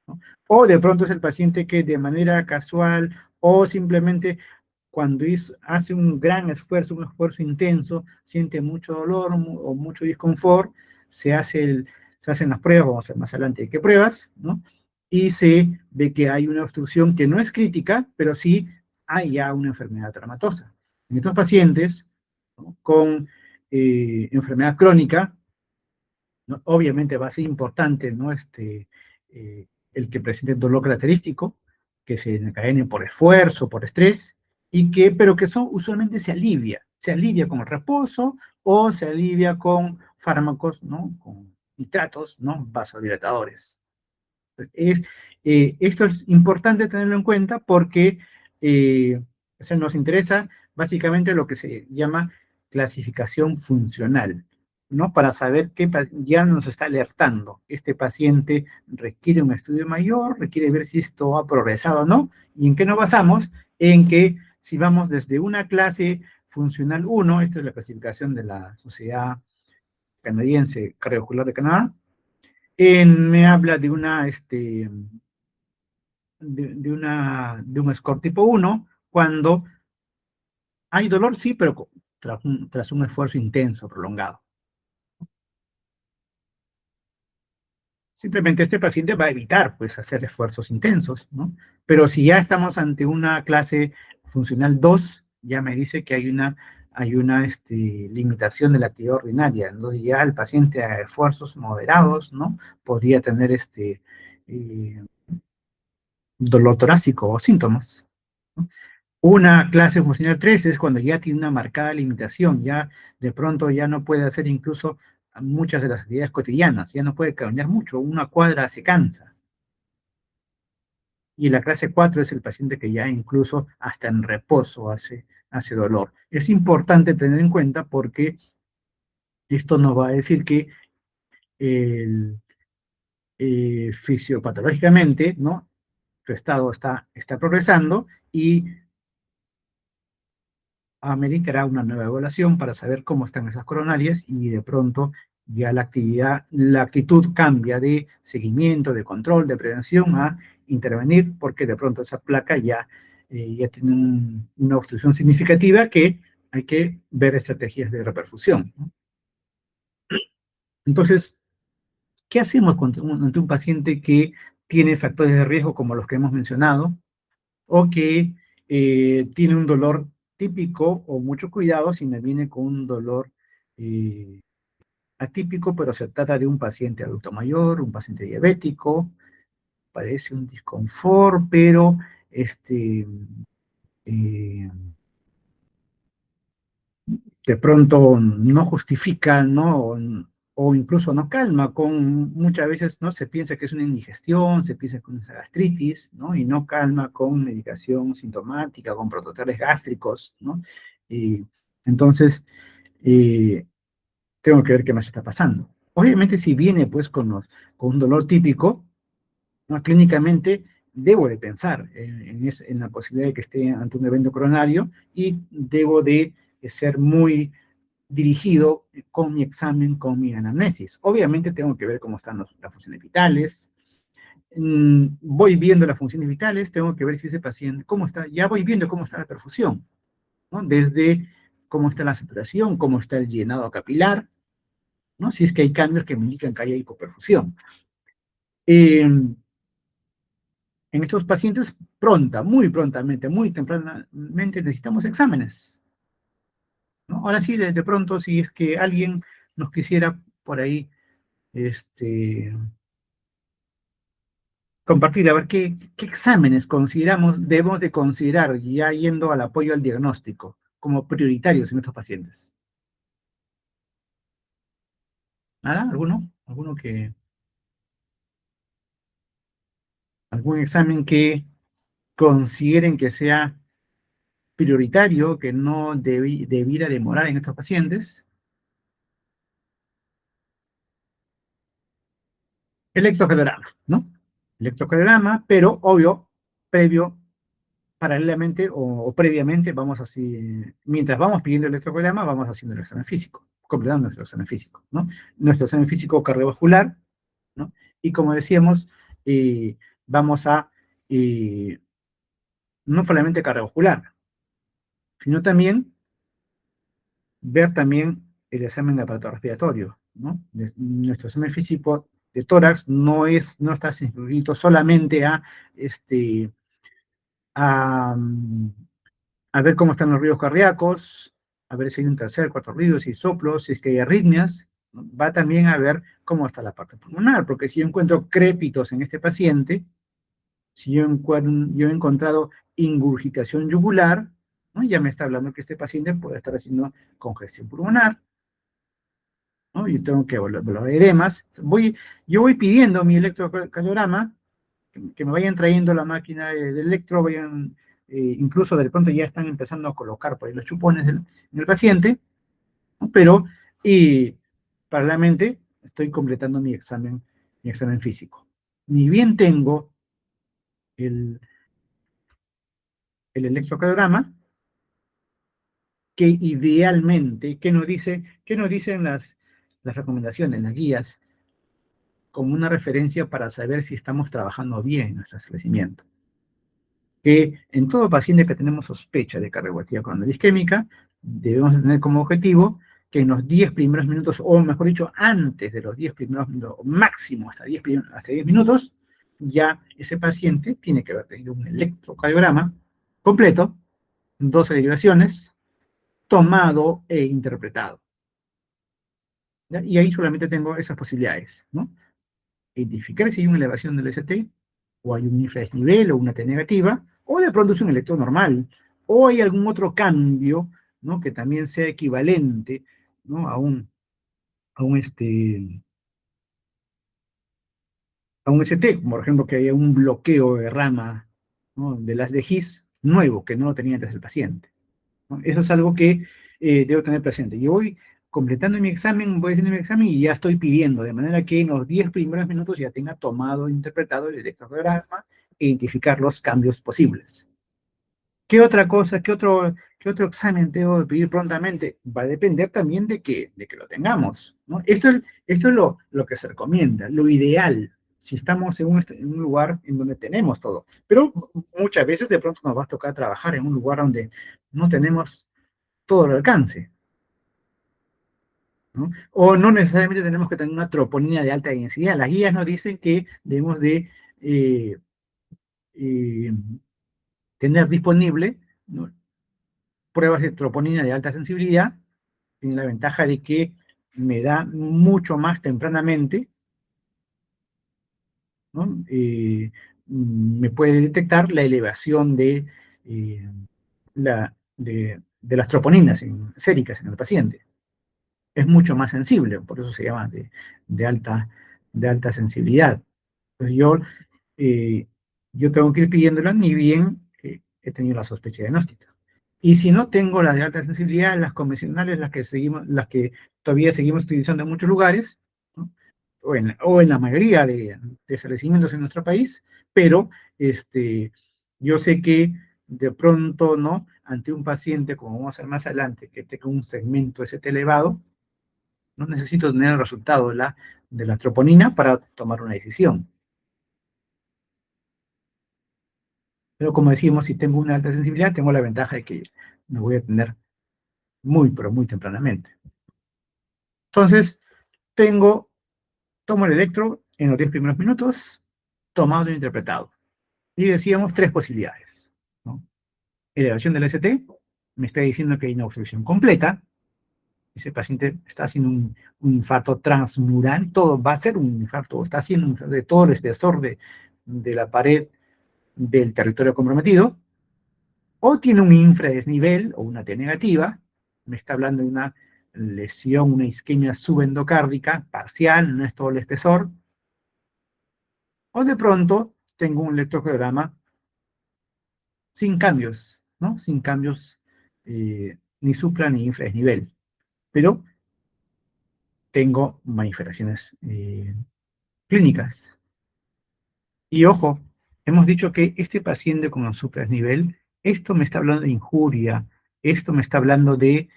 ¿no? O de pronto es el paciente que de manera casual o simplemente cuando hace un gran esfuerzo, un esfuerzo intenso, siente mucho dolor o mucho disconfort, se hacen las pruebas, vamos a ver más adelante qué pruebas, ¿no? Y se ve que hay una obstrucción que no es crítica, pero sí hay ya una enfermedad traumatosa. En estos pacientes, ¿no? Con enfermedad crónica, ¿no? Obviamente va a ser importante, ¿no? El que presente dolor característico, que se desencadene por esfuerzo, por estrés, pero que usualmente se alivia con el reposo o se alivia con fármacos, ¿no? Con nitratos, ¿no? Vasodilatadores. Es, Esto es importante tenerlo en cuenta porque o sea, nos interesa básicamente lo que se llama clasificación funcional, ¿no? Para saber qué ya nos está alertando. Este paciente requiere un estudio mayor, requiere ver si esto ha progresado o no. ¿Y en qué nos basamos? En que si vamos desde una clase funcional 1, esta es la clasificación de la Sociedad Canadiense Cardiovascular de Canadá, me habla de un score tipo 1, cuando hay dolor, sí, pero tras un esfuerzo intenso, prolongado. Simplemente este paciente va a evitar, pues, hacer esfuerzos intensos, ¿no? Pero si ya estamos ante una clase funcional 2, ya me dice que hay una limitación de la actividad ordinaria. Entonces ya el paciente a esfuerzos moderados, ¿no? Podría tener eh, dolor torácico o síntomas, ¿no? Una clase funcional 3 es cuando ya tiene una marcada limitación, ya de pronto ya no puede hacer incluso muchas de las actividades cotidianas, ya no puede caminar mucho, una cuadra se cansa. Y la clase 4 es el paciente que ya incluso hasta en reposo hace dolor. Es importante tener en cuenta porque esto nos va a decir que el, fisiopatológicamente, ¿no? Su estado está progresando y ameritará una nueva evaluación para saber cómo están esas coronarias y de pronto ya la actividad, la actitud cambia de seguimiento, de control, de prevención a intervenir, porque de pronto esa placa ya tiene una obstrucción significativa que hay que ver estrategias de reperfusión, ¿no? Entonces, ¿qué hacemos ante un paciente que tiene factores de riesgo como los que hemos mencionado, o que tiene un dolor típico o mucho cuidado si me viene con un dolor eh, atípico, pero se trata de un paciente adulto mayor, un paciente diabético, parece un disconfort, pero eh, de pronto no justifica, ¿no? O incluso no calma, muchas veces, ¿no? Se piensa que es una indigestión, se piensa que es una gastritis, ¿no? Y no calma con medicación sintomática, con prototales gástricos, ¿no? Y entonces, eh, tengo que ver qué más está pasando. Obviamente, si viene, pues, con un dolor típico, ¿no? Clínicamente, debo de pensar en la posibilidad de que esté ante un evento coronario y debo de ser muy dirigido con mi examen, con mi anamnesis. Obviamente tengo que ver cómo están las funciones vitales. Voy viendo las funciones vitales, tengo que ver si ese paciente, cómo está, ya voy viendo cómo está la perfusión, ¿no? Desde cómo está la saturación, cómo está el llenado capilar, ¿no? Si es que hay cambios que me indican que hay hipoperfusión. En estos pacientes, muy prontamente, muy tempranamente, necesitamos exámenes, ¿no? Ahora sí, de pronto, si es que alguien nos quisiera por ahí este, compartir, a ver qué exámenes debemos de considerar ya yendo al apoyo al diagnóstico como prioritarios en estos pacientes. ¿Nada? ¿Alguno? ¿Algún examen que consideren que sea prioritario, que no debiera demorar en estos pacientes? Electrocardiograma, ¿no? Electrocardiograma, pero obvio, previo, paralelamente o previamente, vamos así, mientras vamos pidiendo el electrocardiograma, vamos haciendo el examen físico, completando nuestro examen físico, ¿no? Nuestro examen físico cardiovascular, ¿no? Y como decíamos, eh, vamos a, eh, no solamente cardiovascular, sino también ver también el examen de aparato respiratorio, ¿no? Nuestro examen físico de tórax no está circunscrito solamente a, a ver cómo están los ruidos cardíacos, a ver si hay un tercer, cuarto ruido, si hay soplos, si es que hay arritmias, ¿no? Va también a ver cómo está la parte pulmonar, porque si yo encuentro crépitos en este paciente, si yo he encontrado ingurgitación yugular, ¿no? Ya me está hablando que este paciente puede estar haciendo congestión pulmonar, ¿no? Yo tengo que evaluar edemas. Yo voy pidiendo mi electrocardiograma, que me vayan trayendo la máquina de electro, incluso de pronto ya están empezando a colocar por ahí los chupones en el paciente, ¿no? Pero, y paralelamente, estoy completando mi examen físico. Ni bien tengo el, el electrocardiograma, que idealmente, qué nos dicen las recomendaciones, las guías, como una referencia para saber si estamos trabajando bien en nuestro establecimiento? Que en todo paciente que tenemos sospecha de cardiopatía coronariana isquémica, debemos tener como objetivo que en los 10 primeros minutos, o mejor dicho, antes de los 10 primeros minutos, o máximo hasta 10 minutos, ya ese paciente tiene que haber tenido un electrocardiograma completo, 12 derivaciones, tomado e interpretado, ¿ya? Y ahí solamente tengo esas posibilidades, ¿no? Identificar si hay una elevación del ST, o hay un infradesnivel o una T negativa, o de pronto es un electro normal, o hay algún otro cambio, ¿no? Que también sea equivalente, ¿no? A un ST, como por ejemplo que haya un bloqueo de rama, ¿no? De las de His nuevo, que no lo tenía antes el paciente, ¿no? Eso es algo que debo tener presente. Yo voy completando mi examen, voy haciendo mi examen y ya estoy pidiendo, de manera que en los 10 primeros minutos ya tenga tomado e interpretado el electrocardiograma e identificar los cambios posibles. ¿Qué otra cosa, ¿Qué otro examen tengo que pedir prontamente? Va a depender también de que lo tengamos, ¿no? Esto es lo que se recomienda, lo ideal, si estamos en un lugar en donde tenemos todo. Pero muchas veces de pronto nos va a tocar trabajar en un lugar donde no tenemos todo el alcance, ¿no? O no necesariamente tenemos que tener una troponina de alta densidad. Las guías nos dicen que debemos de eh, eh, tener disponible, ¿no?, pruebas de troponina de alta sensibilidad. Tiene la ventaja de que me da mucho más tempranamente, ¿no? Me puede detectar la elevación eh, de las troponinas séricas en el paciente. Es mucho más sensible, por eso se llama de alta, de alta sensibilidad. Entonces eh, yo tengo que ir pidiéndola ni bien he tenido la sospecha diagnóstica. Y si no tengo las de alta sensibilidad, las convencionales, las que todavía seguimos utilizando en muchos lugares, ¿no?, o en la mayoría de establecimientos en nuestro país, pero yo sé que de pronto, ¿no?, ante un paciente, como vamos a ver más adelante, que tenga un segmento ST elevado, no necesito tener el resultado de la troponina para tomar una decisión. Pero como decimos, si tengo una alta sensibilidad, tengo la ventaja de que me voy a tener muy, pero muy tempranamente. Entonces, tomo el electro en los 10 primeros minutos, tomado e interpretado. Y decíamos tres posibilidades, ¿no? Elevación del ST, me está diciendo que hay una obstrucción completa, ese paciente está haciendo un infarto transmural, todo va a ser un infarto, está haciendo un infarto de todo el espesor de la pared del territorio comprometido, o tiene un infradesnivel o una T negativa, me está hablando de una lesión, una isquemia subendocárdica parcial, no es todo el espesor, o de pronto tengo un electrocardiograma sin cambios, ¿no? Sin cambios ni supra ni infradesnivel, pero tengo manifestaciones clínicas. Y ojo, hemos dicho que este paciente con un supradesnivel, esto me está hablando de injuria, esto me está hablando de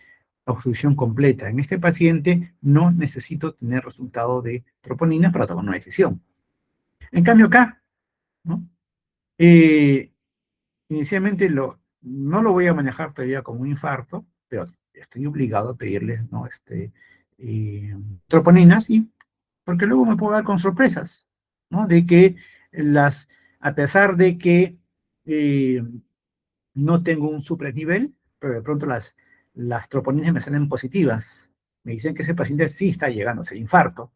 obstrucción completa. En este paciente no necesito tener resultado de troponina para tomar una decisión. En cambio acá, ¿no?, Eh, inicialmente no lo voy a manejar todavía como un infarto, pero estoy obligado a pedirles, ¿no?, eh, troponinas, y porque luego me puedo dar con sorpresas, ¿no? De que a pesar de que eh, no tengo un supranivel, pero de pronto las troponinas me salen positivas. Me dicen que ese paciente sí está llegando a ese infarto,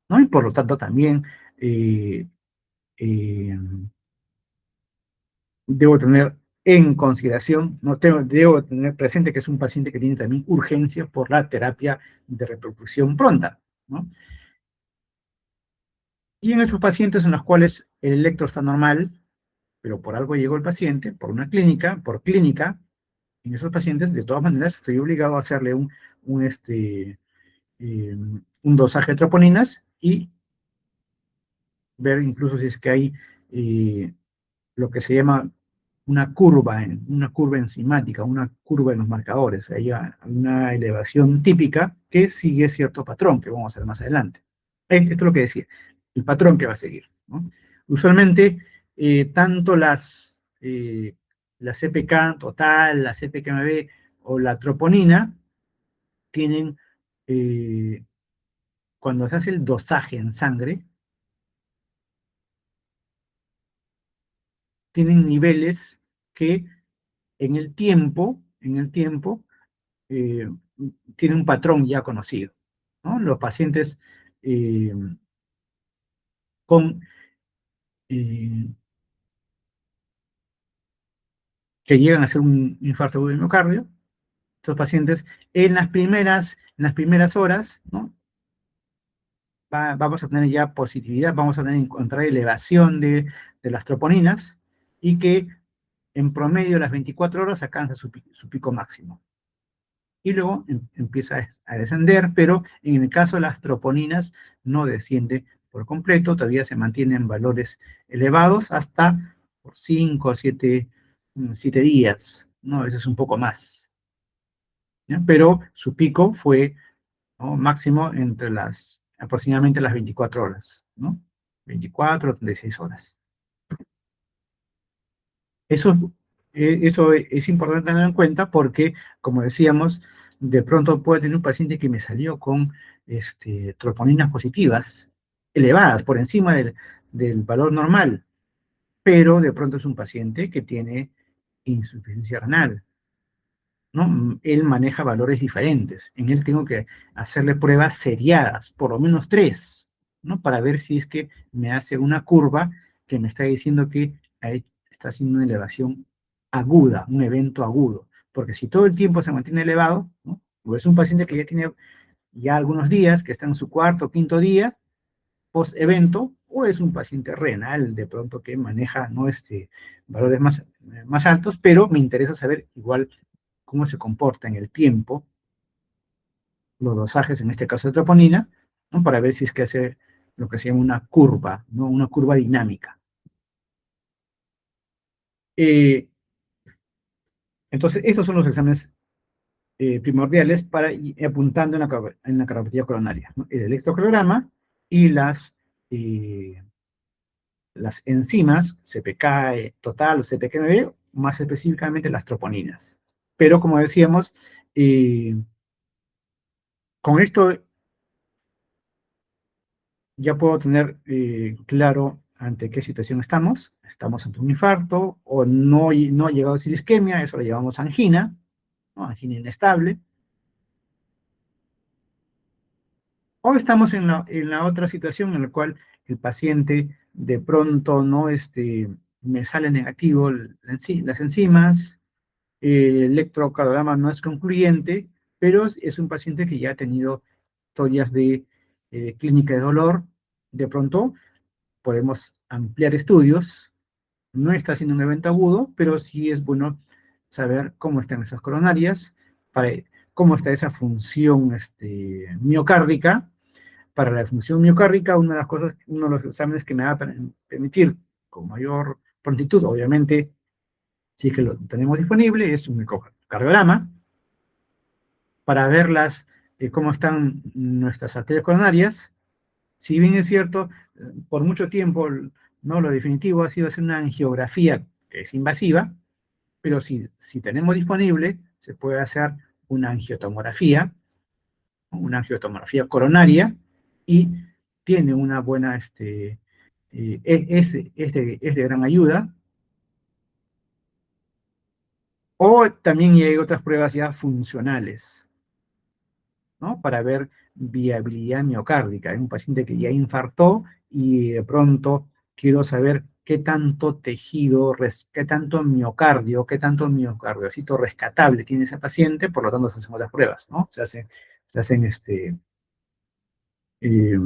¿no? Y por lo tanto también eh, eh, debo tener en consideración, debo tener presente que es un paciente que tiene también urgencia por la terapia de reperfusión pronta, ¿no? Y en estos pacientes en los cuales el electro está normal, pero por algo llegó el paciente, por clínica, en esos pacientes, de todas maneras, estoy obligado a hacerle un dosaje de troponinas y ver incluso si es que hay eh, lo que se llama una curva enzimática, una curva en los marcadores. Hay una elevación típica que sigue cierto patrón que vamos a ver más adelante. Esto es lo que decía, el patrón que va a seguir, ¿no? Usualmente, tanto la CPK total, la CPKMB o la troponina tienen, eh, cuando se hace el dosaje en sangre, tienen niveles que en el tiempo, eh, tienen un patrón ya conocido, ¿no? Los pacientes eh, con, eh, que llegan a hacer un infarto agudo de miocardio, estos pacientes en las primeras horas, ¿no?, vamos a tener ya positividad, vamos a tener encontrar elevación de las troponinas, y que en promedio a las 24 horas alcanza su pico máximo. Y luego empieza a descender, pero en el caso de las troponinas no desciende por completo, todavía se mantienen valores elevados hasta por 5 a 7 7 días, ¿no? A veces un poco más, ¿ya? Pero su pico fue, ¿no?, máximo entre aproximadamente las 24 horas, ¿no? 24 o 36 horas. Eso, eso es importante tener en cuenta porque, como decíamos, de pronto puede tener un paciente que me salió con troponinas positivas, elevadas, por encima del valor normal, pero de pronto es un paciente que tiene insuficiencia renal, ¿no? Él maneja valores diferentes. En él tengo que hacerle pruebas seriadas, por lo menos 3, ¿no? Para ver si es que me hace una curva que me está diciendo que ahí está haciendo una elevación aguda, un evento agudo. Porque si todo el tiempo se mantiene elevado, ¿no?, o es un paciente que ya tiene ya algunos días, que está en su cuarto o quinto día post-evento, o es un paciente renal de pronto que maneja, ¿no?, valores más altos, pero me interesa saber igual cómo se comporta en el tiempo los dosajes, en este caso de troponina, ¿no?, para ver si es que hace lo que se llama una curva, ¿no?, una curva dinámica. Eh, entonces, estos son los exámenes primordiales para ir apuntando en la cardiopatía coronaria, ¿no? El electrocardiograma y las enzimas, CPK total o CPK-MB, más específicamente las troponinas. Pero como decíamos, con esto ya puedo tener claro ante qué situación estamos. Estamos ante un infarto o no ha llegado a ser isquemia, eso lo llamamos angina, ¿no?, angina inestable. O estamos en la otra situación en la cual el paciente de pronto no me sale negativo las enzimas, el electrocardiograma no es concluyente, pero es un paciente que ya ha tenido historias de clínica de dolor. De pronto podemos ampliar estudios, no está haciendo un evento agudo, pero sí es bueno saber cómo están esas coronarias, para, cómo está esa función miocárdica. Para la función miocárdica, una de las cosas, uno de los exámenes que me va a permitir con mayor prontitud, obviamente, si es que lo tenemos disponible, es un ecocardiograma, para ver cómo están nuestras arterias coronarias. Si bien es cierto, por mucho tiempo, no, lo definitivo ha sido hacer una angiografía que es invasiva, pero si tenemos disponible, se puede hacer una angiotomografía, ¿no?, una angiotomografía coronaria, y tiene una buena, es de gran ayuda. O también hay otras pruebas ya funcionales, ¿no?, para ver viabilidad miocárdica. Hay un paciente que ya infartó y de pronto quiero saber qué tanto tejido, qué tanto miocardio, qué tanto miocardiocito rescatable tiene ese paciente, por lo tanto se hacen otras pruebas, ¿no? Se hacen eh,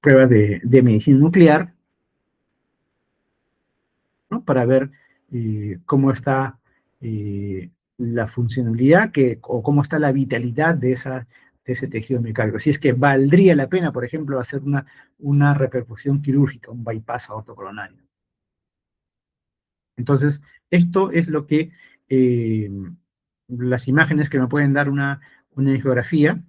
pruebas de medicina nuclear, ¿no?, para ver cómo está la funcionalidad o cómo está la vitalidad de ese tejido miocárdico. Si es que valdría la pena, por ejemplo, hacer una reperfusión quirúrgica, un bypass aortocoronario. Entonces, esto es lo que las imágenes que me pueden dar una ecografía,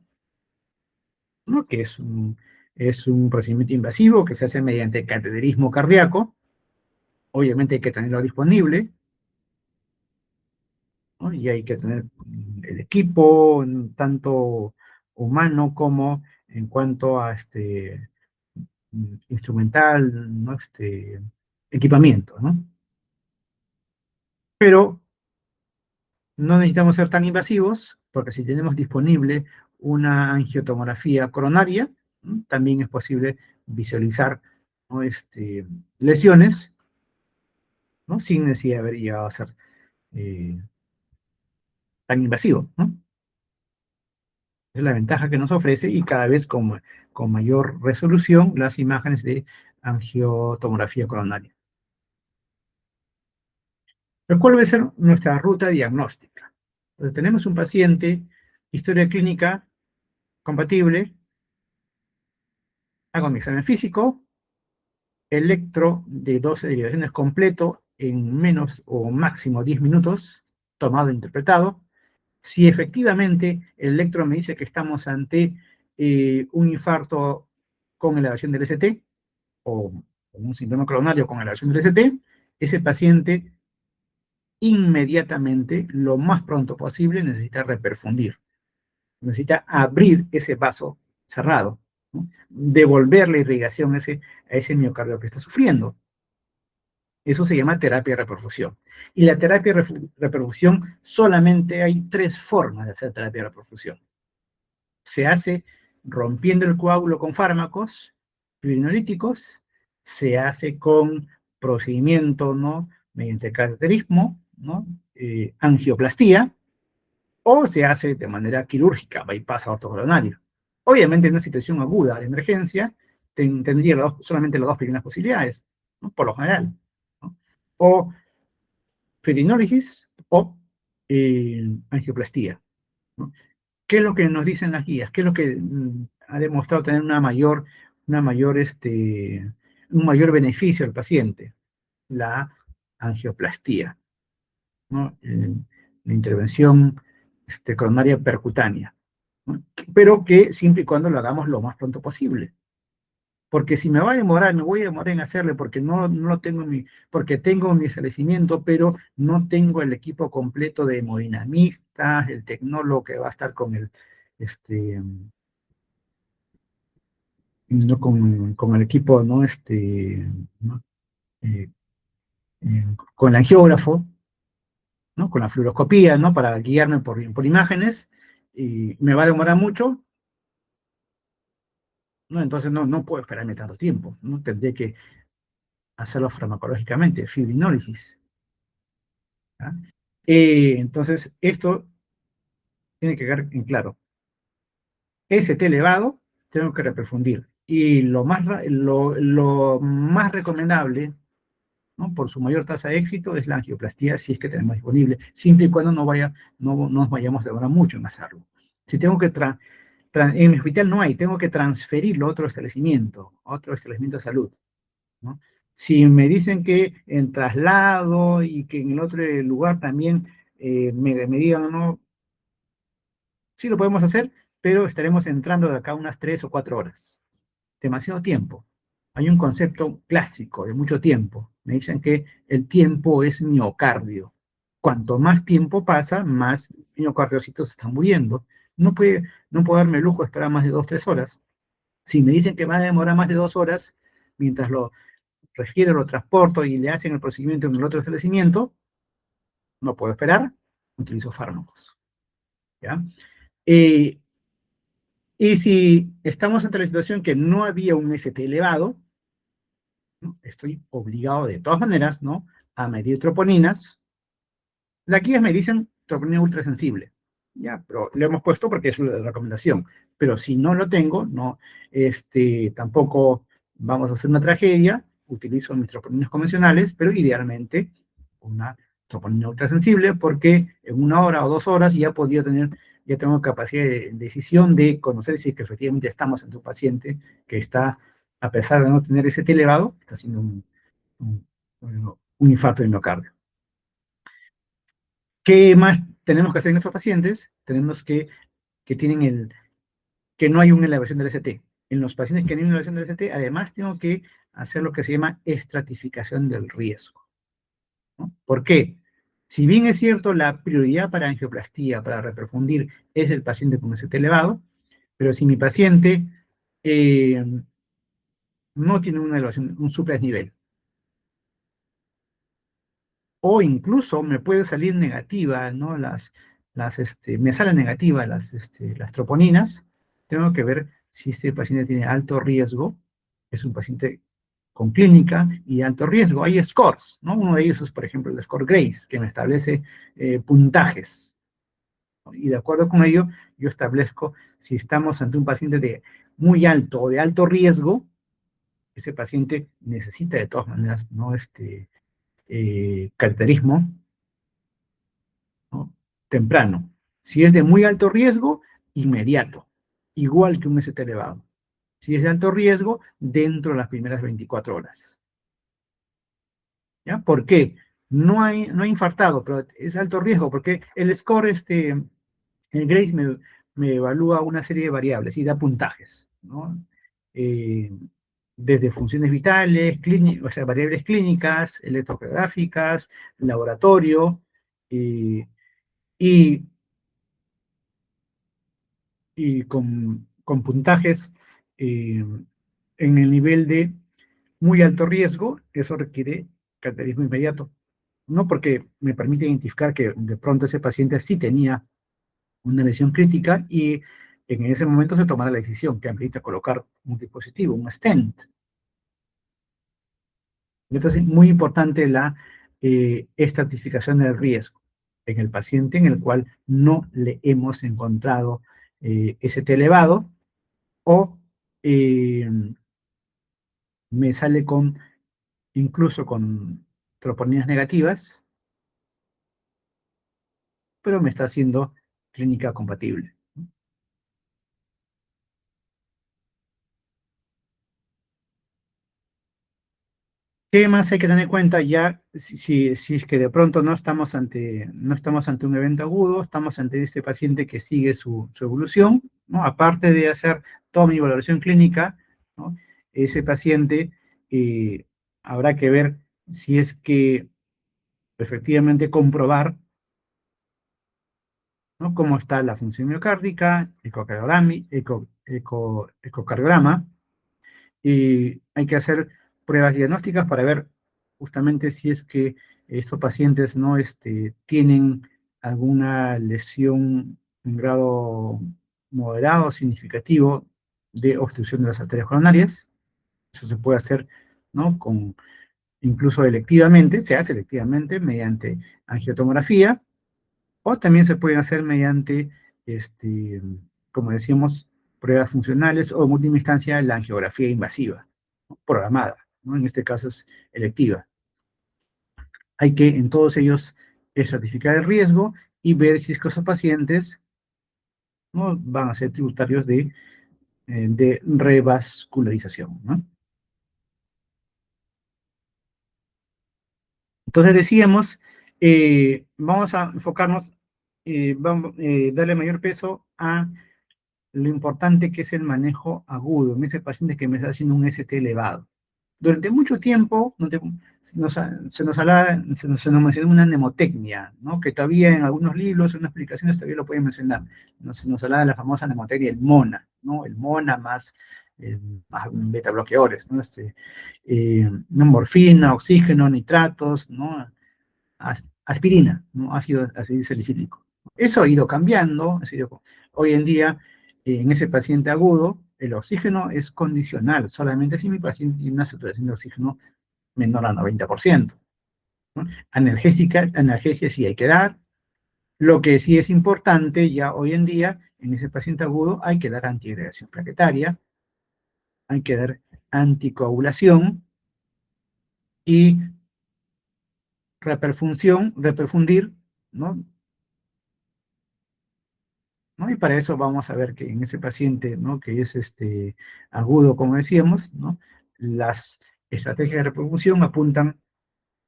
¿no?, que es un procedimiento invasivo que se hace mediante cateterismo cardíaco. Obviamente hay que tenerlo disponible, ¿no?, y hay que tener el equipo, tanto humano como en cuanto a instrumental, ¿no?, equipamiento, ¿no? Pero no necesitamos ser tan invasivos, porque si tenemos disponible una angiotomografía coronaria, ¿no?, también es posible visualizar, ¿no?, lesiones, ¿no?, sin necesidad de haber llegado a ser eh, tan invasivo, ¿no? Es la ventaja que nos ofrece, y cada vez con mayor resolución las imágenes de angiotomografía coronaria. Pero ¿cuál va a ser nuestra ruta diagnóstica? Entonces, tenemos un paciente, historia clínica compatible, hago mi examen físico, electro de 12 derivaciones completo, en menos o máximo 10 minutos, tomado e interpretado. Si efectivamente el electro me dice que estamos ante un infarto con elevación del ST o un síndrome coronario con elevación del ST, ese paciente inmediatamente, lo más pronto posible, necesita reperfundir. Necesita abrir ese vaso cerrado, ¿no? Devolver la irrigación a ese miocardio que está sufriendo. Eso se llama terapia de reperfusión. Y la terapia de reperfusión, solamente hay 3 formas de hacer terapia de reperfusión. Se hace rompiendo el coágulo con fármacos fibrinolíticos, se hace con procedimiento, ¿no?, mediante cateterismo, ¿no?, angioplastía, o se hace de manera quirúrgica, bypass ortocoronario. Obviamente, en una situación aguda de emergencia, tendría solamente las 2 primeras posibilidades, ¿no?, por lo general, ¿no? O fibrinólisis o angioplastía, ¿no? ¿Qué es lo que nos dicen las guías? ¿Qué es lo que ha demostrado tener un mayor beneficio al paciente? La angioplastía, ¿no? La intervención coronaria percutánea, ¿no? Pero que siempre y cuando lo hagamos lo más pronto posible. Porque si me va a demorar, me voy a demorar en hacerle porque no lo tengo porque tengo mi establecimiento, pero no tengo el equipo completo de hemodinamistas, el tecnólogo que va a estar con no con el equipo, ¿no? ¿No? Eh, con el angiógrafo, ¿no?, con la fluoroscopía, ¿no?, para guiarme por imágenes, y me va a demorar mucho, ¿no? Entonces no puedo esperarme tanto tiempo, ¿no? Tendré que hacerlo farmacológicamente, fibrinólisis, ¿ah? Entonces, esto tiene que quedar en claro. ST elevado, tengo que reperfundir. Y lo más recomendable, ¿no?, por su mayor tasa de éxito, es la angioplastía, si es que tenemos disponible, siempre y cuando no nos vayamos a demorar mucho en hacerlo. Si tengo que en mi hospital no hay, tengo que transferirlo a otro establecimiento de salud, ¿no? Si me dicen que en traslado y que en el otro lugar también me digan, no, sí lo podemos hacer, pero estaremos entrando de acá unas 3 o 4 horas. Demasiado tiempo. Hay un concepto clásico de mucho tiempo. Me dicen que el tiempo es miocardio. Cuanto más tiempo pasa, más miocardiocitos están muriendo. No puedo darme el lujo de esperar más de 2 o 3 horas. Si me dicen que va a demorar más de 2 horas, mientras lo refiero, lo transporto y le hacen el procedimiento en el otro establecimiento, no puedo esperar, utilizo fármacos, ¿ya? Eh, y si estamos ante la situación que no había un ST elevado, ¿no?, estoy obligado de todas maneras, ¿no?, a medir troponinas. Las guías me dicen troponina ultrasensible, ya, pero lo hemos puesto porque es una recomendación. Pero si no lo tengo, no, tampoco vamos a hacer una tragedia, utilizo mis troponinas convencionales, pero idealmente una troponina ultrasensible, porque en 1 hora o 2 horas ya tengo capacidad de decisión de conocer si es que efectivamente estamos ante un paciente que está, a pesar de no tener ese T elevado, está haciendo un, un infarto de miocardio. ¿Qué más tenemos que hacer en nuestros pacientes? Tenemos que no hay una elevación del ST. En los pacientes que no hay una elevación del ST, además tengo que hacer lo que se llama estratificación del riesgo, ¿no? ¿Por qué? Si bien es cierto, la prioridad para angioplastía, para reperfundir, es el paciente con ST elevado, pero si mi paciente eh, no tiene una elevación, un supradesnivel, o incluso me puede salir negativa, ¿no? Me salen negativas las troponinas, tengo que ver si este paciente tiene alto riesgo, es un paciente con clínica y alto riesgo. Hay scores, ¿no? Uno de ellos es, por ejemplo, el score Grace, que me establece puntajes, ¿no? Y de acuerdo con ello, yo establezco si estamos ante un paciente de muy alto o de alto riesgo, ese paciente necesita de todas maneras, ¿no?, cateterismo, ¿no?, temprano. Si es de muy alto riesgo, inmediato, igual que un ST elevado. Si es de alto riesgo, dentro de las primeras 24 horas. ¿Ya? ¿Por qué? no ha infartado, pero es alto riesgo, porque el score, el GRACE me evalúa una serie de variables y da puntajes, ¿no? Eh, Desde funciones vitales, o sea, variables clínicas, electrocardiográficas, laboratorio, eh, y, y con puntajes eh, en el nivel de muy alto riesgo. Eso requiere cateterismo inmediato, no porque me permite identificar que de pronto ese paciente sí tenía una lesión crítica y en ese momento se tomará la decisión que amerita colocar un dispositivo, un stent. Entonces, muy importante la estratificación del riesgo en el paciente en el cual no le hemos encontrado ST elevado o eh, me sale incluso con troponinas negativas, pero me está haciendo clínica compatible. ¿Qué más hay que tener en cuenta ya si es que de pronto no estamos ante un evento agudo, estamos ante este paciente que sigue su evolución, ¿no? Aparte de hacer toda mi valoración clínica, ¿no? Ese paciente eh, habrá que ver si es que efectivamente comprobar, ¿no? Cómo está la función miocárdica, ecocardiograma, y hay que hacer pruebas diagnósticas para ver justamente si es que estos pacientes no tienen alguna lesión en grado moderado o significativo de obstrucción de las arterias coronarias. Eso se puede hacer, ¿no? Incluso electivamente, se hace electivamente mediante angiotomografía, o también se pueden hacer mediante, como decíamos, pruebas funcionales o en última instancia la angiografía invasiva, ¿no? Programada, ¿no? En este caso es electiva. Hay que en todos ellos estratificar el riesgo y ver si es que esos pacientes no van a ser tributarios de revascularización, ¿no? Entonces decíamos, vamos a enfocarnos, vamos darle mayor peso a lo importante que es el manejo agudo en ese paciente que me está haciendo un ST elevado. Durante mucho tiempo se nos mencionó una mnemotecnia, ¿no? Que todavía en algunos libros, en unas explicaciones todavía lo pueden mencionar. Se nos hablaba de la famosa mnemotecnia, el MONA, ¿no? El MONA más beta bloqueadores, ¿no? ¿No? Morfina, oxígeno, nitratos, ¿no? Aspirina, ¿no? Ácido salicílico. Eso ha ido cambiando. Hoy en día, en ese paciente agudo, el oxígeno es condicional, solamente si mi paciente tiene una saturación de oxígeno menor a 90%, ¿no? Analgesia sí hay que dar. Lo que sí es importante ya hoy en día, en ese paciente agudo, hay que dar antiagregación plaquetaria, hay que dar anticoagulación y reperfundir, ¿no? ¿No? Y para eso vamos a ver que en ese paciente, ¿no? Que es agudo, como decíamos, ¿no? Las estrategias de reperfusión apuntan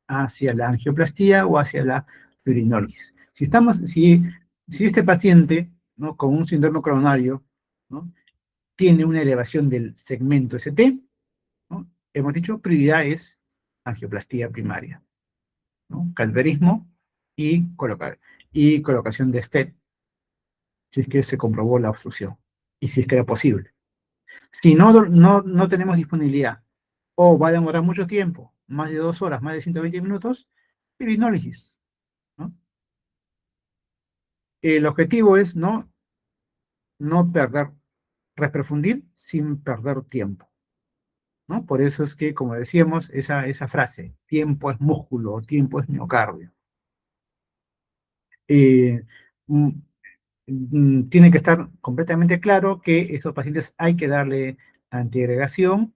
hacia la angioplastía o hacia la fibrinolis. Si este paciente, ¿no? Con un síndrome coronario, ¿no? Tiene una elevación del segmento ST, ¿no? Hemos dicho, prioridad es angioplastía primaria, ¿no? Cateterismo y colocación de stent, si es que se comprobó la obstrucción y si es que era posible. Si no tenemos disponibilidad o va a demorar mucho tiempo, más de 2 horas, más de 120 minutos, fibrinolysis, ¿no? El objetivo es no perder, reperfundir sin perder tiempo, ¿no? Por eso es que, como decíamos, esa frase, tiempo es músculo, tiempo es miocardio. Eh, mm, Tiene que estar completamente claro que estos pacientes hay que darle antiagregación,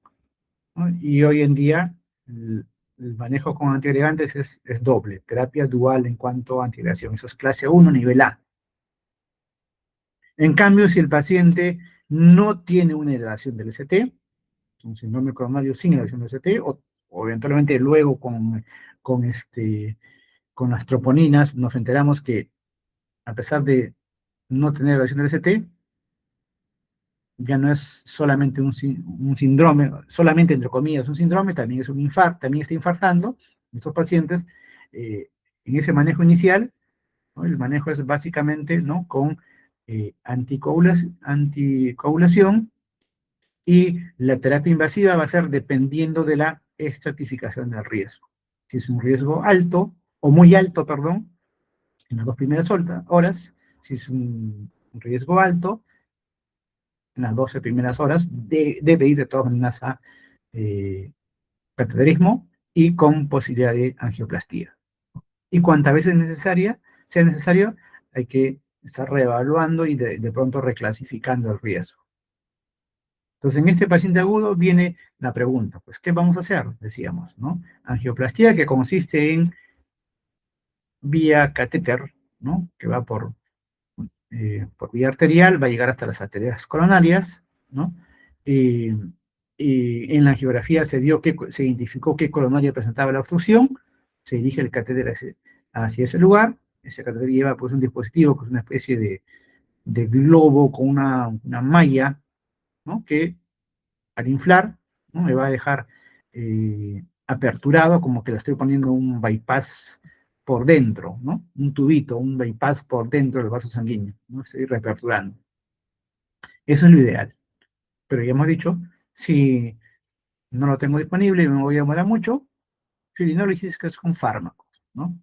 ¿no? Y hoy en día el manejo con antiagregantes es doble, terapia dual en cuanto a antiagregación. Eso es clase 1, nivel A. En cambio, si el paciente no tiene una elevación del ST, un síndrome coronario sin elevación del ST, o eventualmente luego con con las troponinas nos enteramos que, a pesar de no tener elevación del ST, ya no es solamente un síndrome, solamente entre comillas un síndrome, también es un infarto, también está infartando estos pacientes. En ese manejo inicial, ¿no? El manejo es básicamente, ¿no?, con anticoagulación, y la terapia invasiva va a ser dependiendo de la estratificación del riesgo. Si es un riesgo alto, o muy alto, perdón, en las 2 primeras horas, si es un riesgo alto, en las 12 primeras horas, debe ir de todas maneras a cateterismo y con posibilidad de angioplastía. Y cuantas veces sea necesario, hay que estar reevaluando y de pronto reclasificando el riesgo. Entonces, en este paciente agudo viene la pregunta, pues, ¿qué vamos a hacer? Decíamos, ¿no? Angioplastía, que consiste en vía catéter, ¿no?, que va por vía arterial, va a llegar hasta las arterias coronarias, ¿no? Y, y en la angiografía se identificó qué coronaria presentaba la obstrucción, se dirige el catéter hacia ese lugar. Ese catéter lleva, pues, un dispositivo que es una especie de globo con una malla, ¿no?, que al inflar, ¿no?, me va a dejar aperturado, como que le estoy poniendo un bypass por dentro, ¿no? Un tubito, un bypass por dentro del vaso sanguíneo, ¿no? Estoy reaperturando. Eso es lo ideal. Pero ya hemos dicho, si no lo tengo disponible y me voy a demorar mucho, fibrinolysis, que es un fármaco, ¿no?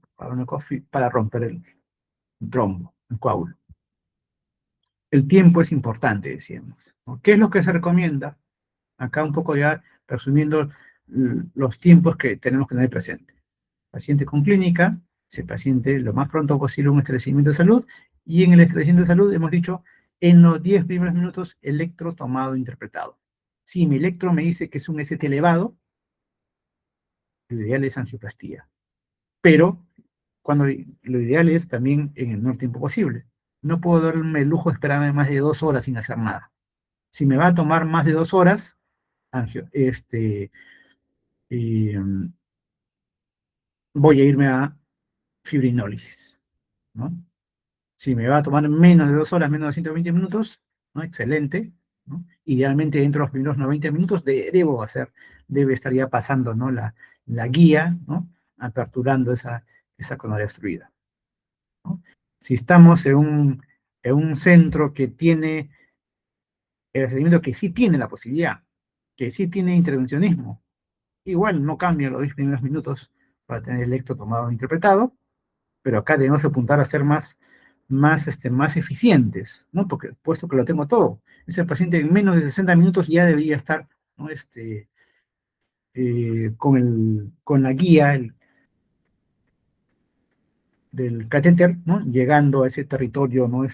Para romper el trombo, el coágulo. El tiempo es importante, decíamos, ¿no? ¿Qué es lo que se recomienda? Acá un poco ya resumiendo los tiempos que tenemos que tener presente. Paciente con clínica, ese paciente lo más pronto posible un establecimiento de salud, y en el establecimiento de salud hemos dicho, en los 10 primeros minutos, electro tomado interpretado. Si mi electro me dice que es un ST elevado, lo ideal es angioplastía. Pero cuando lo ideal es también en el menor tiempo posible. No puedo darme el lujo de esperarme más de 2 horas sin hacer nada. Si me va a tomar más de 2 horas, voy a irme a fibrinólisis, ¿no? Si me va a tomar menos de 2 horas, menos de 120 minutos, ¿no?, excelente, ¿no? Idealmente dentro de los primeros 90 minutos debe estar ya pasando, ¿no?, la guía, ¿no?, aperturando esa coronaria obstruida, ¿no? Si estamos en un centro que tiene el seguimiento, que sí tiene la posibilidad, que sí tiene intervencionismo, igual no cambia los 10 primeros minutos para tener el electro tomado e interpretado, pero acá debemos apuntar a ser más eficientes, ¿no? Porque puesto que lo tengo todo, ese paciente en menos de 60 minutos ya debería estar, ¿no?, con la guía del catéter, ¿no?, llegando a ese territorio, ¿no?,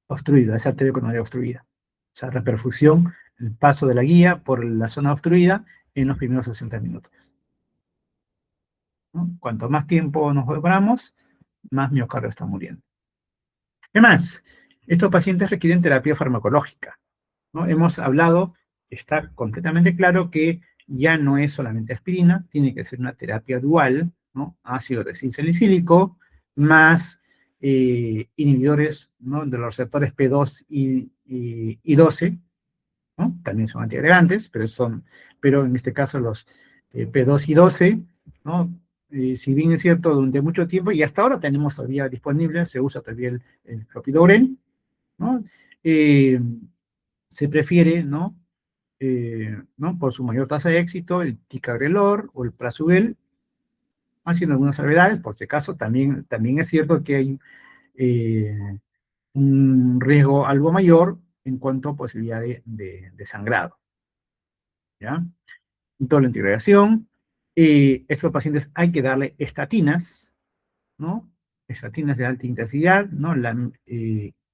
obstruido, a esa arteria coronaria obstruida. O sea, reperfusión, el paso de la guía por la zona obstruida en los primeros 60 minutos, ¿no? Cuanto más tiempo nos demoramos, más miocardio está muriendo. ¿Qué más? Estos pacientes requieren terapia farmacológica, ¿no? Hemos hablado, está completamente claro que ya no es solamente aspirina, tiene que ser una terapia dual, ¿no? Ácido desinsalicílico más inhibidores, ¿no?, de los receptores P2 y 12, ¿no? También son antiagregantes, pero en este caso los P2 y 12, ¿no? Si bien es cierto, durante mucho tiempo, y hasta ahora tenemos todavía disponible, se usa todavía el clopidogrel, ¿no? Se prefiere, ¿no?, ¿no?, por su mayor tasa de éxito, el ticagrelor o el prasugrel, haciendo algunas salvedades. Por si acaso, también es cierto que hay eh, un riesgo algo mayor en cuanto a posibilidad de sangrado, ¿ya? Doble integración. Estos pacientes hay que darle estatinas, ¿no? Estatinas de alta intensidad, ¿no?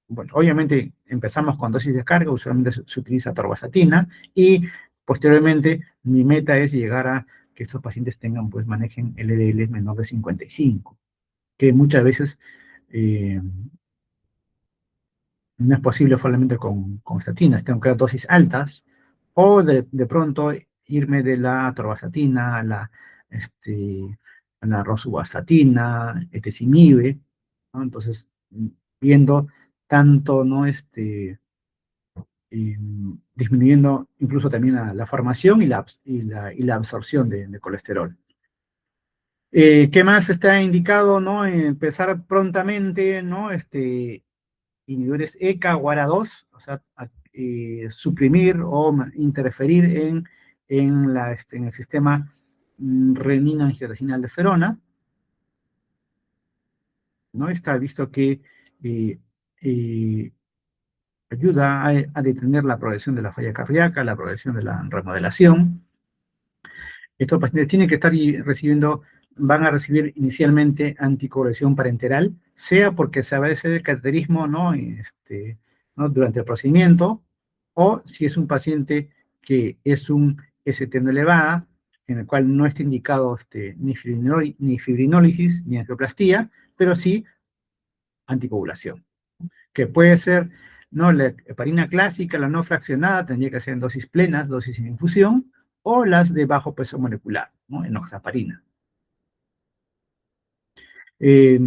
Bueno, obviamente empezamos con dosis de carga, usualmente se utiliza torvastatina, y posteriormente mi meta es llegar a que estos pacientes manejen LDL menor de 55, que muchas veces no es posible solamente con estatinas, tengo que dar dosis altas, o de pronto irme de la torvastatina a la la rosuvastatina, etesimib, ¿no? Entonces, viendo tanto, ¿no? Disminuyendo incluso también la formación y la absorción de colesterol. ¿Qué más está indicado, no? Empezar prontamente, ¿no? Inhibidores ECA o ARA2, o sea, suprimir o interferir en el sistema renina-angiotensina-aldosterona, ¿no? Está visto que eh, eh, ayuda a detener la progresión de la falla cardíaca, la progresión de la remodelación. Estos pacientes tienen que estar van a recibir inicialmente anticoagulación parenteral, sea porque se va a hacer el cateterismo, ¿no? ¿no? Durante el procedimiento, o si es un paciente que es un ST no elevada, en el cual no está indicado ni fibrinólisis ni angioplastía, pero sí anticoagulación, que puede ser, ¿no? La heparina clásica, la no fraccionada, tendría que ser en dosis plenas, dosis en infusión, o las de bajo peso molecular, ¿no? Enoxaparina. Eh,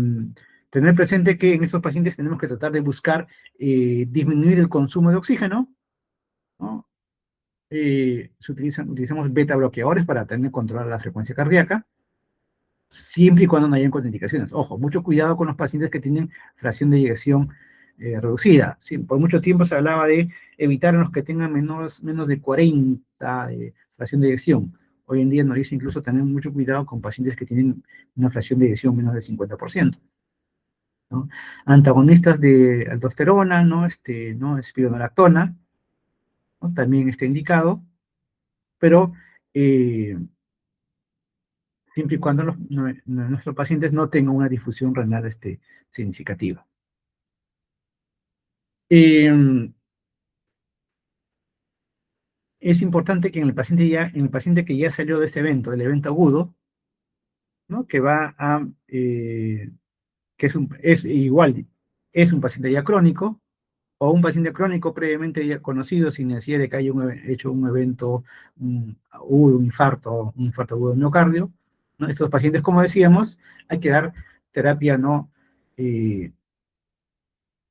Tener presente que en estos pacientes tenemos que tratar de buscar disminuir el consumo de oxígeno, ¿no? Utilizamos beta bloqueadores para tener controlada la frecuencia cardíaca, siempre y cuando no hayan contraindicaciones. Ojo, mucho cuidado con los pacientes que tienen fracción de eyección reducida. Sí, por mucho tiempo se hablaba de evitar a los que tengan menos de 40 de fracción de eyección. Hoy en día nos dice incluso tener mucho cuidado con pacientes que tienen una fracción de eyección menos del 50%. ¿No? Antagonistas de aldosterona, ¿no? Espironolactona, ¿no? También está indicado, pero siempre y cuando nuestros pacientes no tengan una difusión renal significativa. Eh, es importante que en el paciente que ya salió de este evento, del evento agudo, ¿no? Que va a, que es igual, es un paciente ya crónico, o un paciente crónico previamente ya conocido sin necesidad de que haya hecho un evento agudo, un infarto agudo de miocardio, ¿no? Estos pacientes, como decíamos, hay que dar terapia no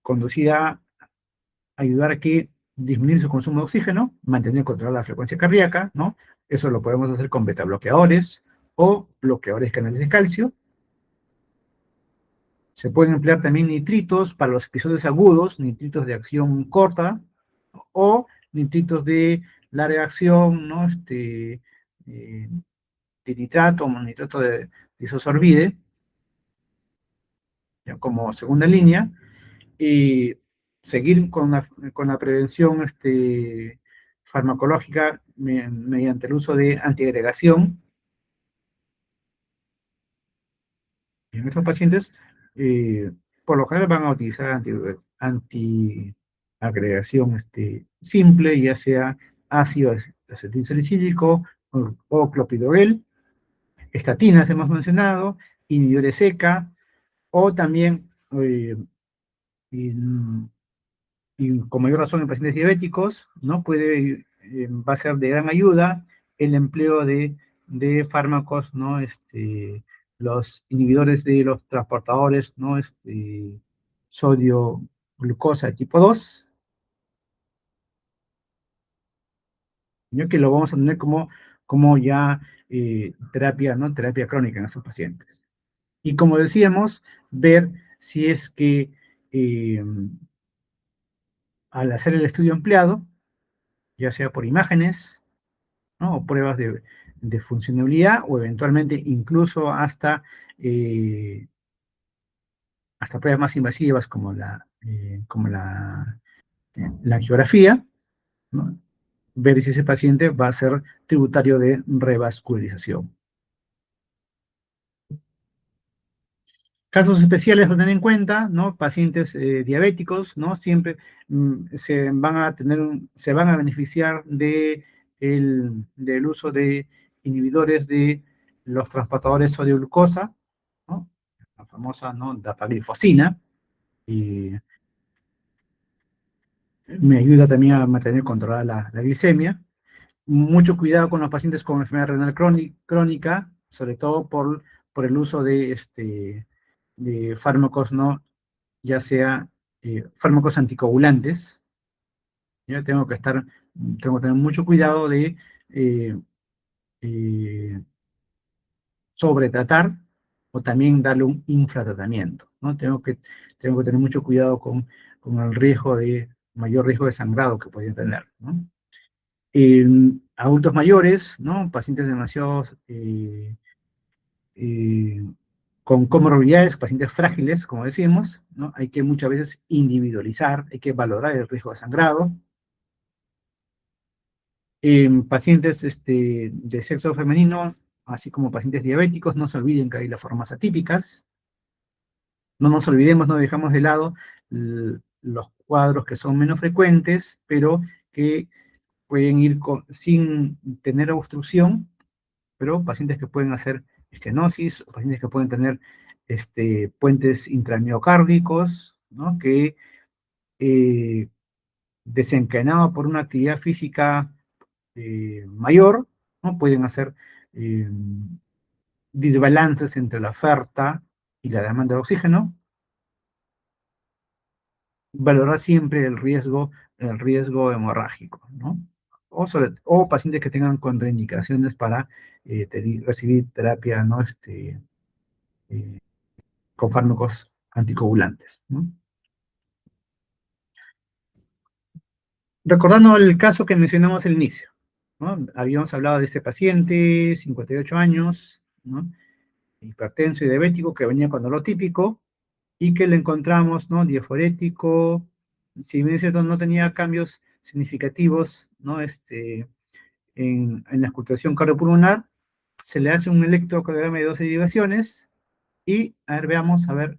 conducida ayudar a que disminuir su consumo de oxígeno, mantener controlada la frecuencia cardíaca, ¿no? Eso lo podemos hacer con beta bloqueadores o bloqueadores canales de calcio. Se pueden emplear también nitritos para los episodios agudos, nitritos de acción corta o nitritos de larga acción, ¿no? Eh, de nitrato o nitrato de isosorbide, ya como segunda línea, y seguir con la prevención farmacológica mediante el uso de antiagregación. En estos pacientes, eh, por lo general van a utilizar antiagregación simple, ya sea ácido acetilsalicílico o clopidogrel, estatinas hemos mencionado, inhibidores ECA, o también y con mayor razón en pacientes diabéticos, ¿no? Va a ser de gran ayuda el empleo de fármacos, ¿no? Los inhibidores de los transportadores, ¿no? Sodio glucosa de tipo 2, ¿no? Que lo vamos a tener como ya terapia, ¿no? Terapia crónica en esos pacientes. Y como decíamos, ver si es que eh, al hacer el estudio empleado, ya sea por imágenes, ¿no? O pruebas de funcionalidad o eventualmente incluso hasta pruebas más invasivas como la angiografía, ¿no? Ver si ese paciente va a ser tributario de revascularización. Casos especiales a tener en cuenta, ¿no? Pacientes diabéticos, ¿no? Siempre se van a beneficiar del uso de inhibidores de los transportadores sodio-glucosa, ¿no? La famosa, ¿no? Dapaglifosina, y me ayuda también a mantener controlada la glicemia. Mucho cuidado con los pacientes con enfermedad renal crónica, sobre todo por el uso de fármacos, ¿no? Ya sea fármacos anticoagulantes. Ya tengo que tener mucho cuidado de eh, eh, sobretratar o también darle un infratratamiento, ¿no? Tengo que tener mucho cuidado con el mayor riesgo de sangrado que podría tener, ¿no? En adultos mayores, ¿no? Pacientes demasiado eh, con comorbilidades, pacientes frágiles, como decimos, ¿no? Hay que muchas veces individualizar, hay que valorar el riesgo de sangrado. En pacientes de sexo femenino, así como pacientes diabéticos, no se olviden que hay las formas atípicas. No nos olvidemos, no dejamos de lado los cuadros que son menos frecuentes, pero que pueden ir sin tener obstrucción, pero pacientes que pueden hacer estenosis, pacientes que pueden tener puentes intramiocárdicos, ¿no? Que eh, desencadenado por una actividad física mayor, ¿no? Pueden hacer eh, desbalances entre la oferta y la demanda de oxígeno. Valorar siempre el riesgo hemorrágico, ¿no? O pacientes que tengan contraindicaciones para recibir terapia, ¿no? Eh, con fármacos anticoagulantes, ¿no? Recordando el caso que mencionamos al inicio, ¿no? Habíamos hablado de este paciente, 58 años, ¿no? Hipertenso y diabético, que venía con dolor típico, y que le encontramos, ¿no? Diaforético, si bien es cierto, no tenía cambios significativos, ¿no? En la auscultación cardiopulmonar, se le hace un electrocardiograma de 12 derivaciones, y, a ver, veamos, a ver,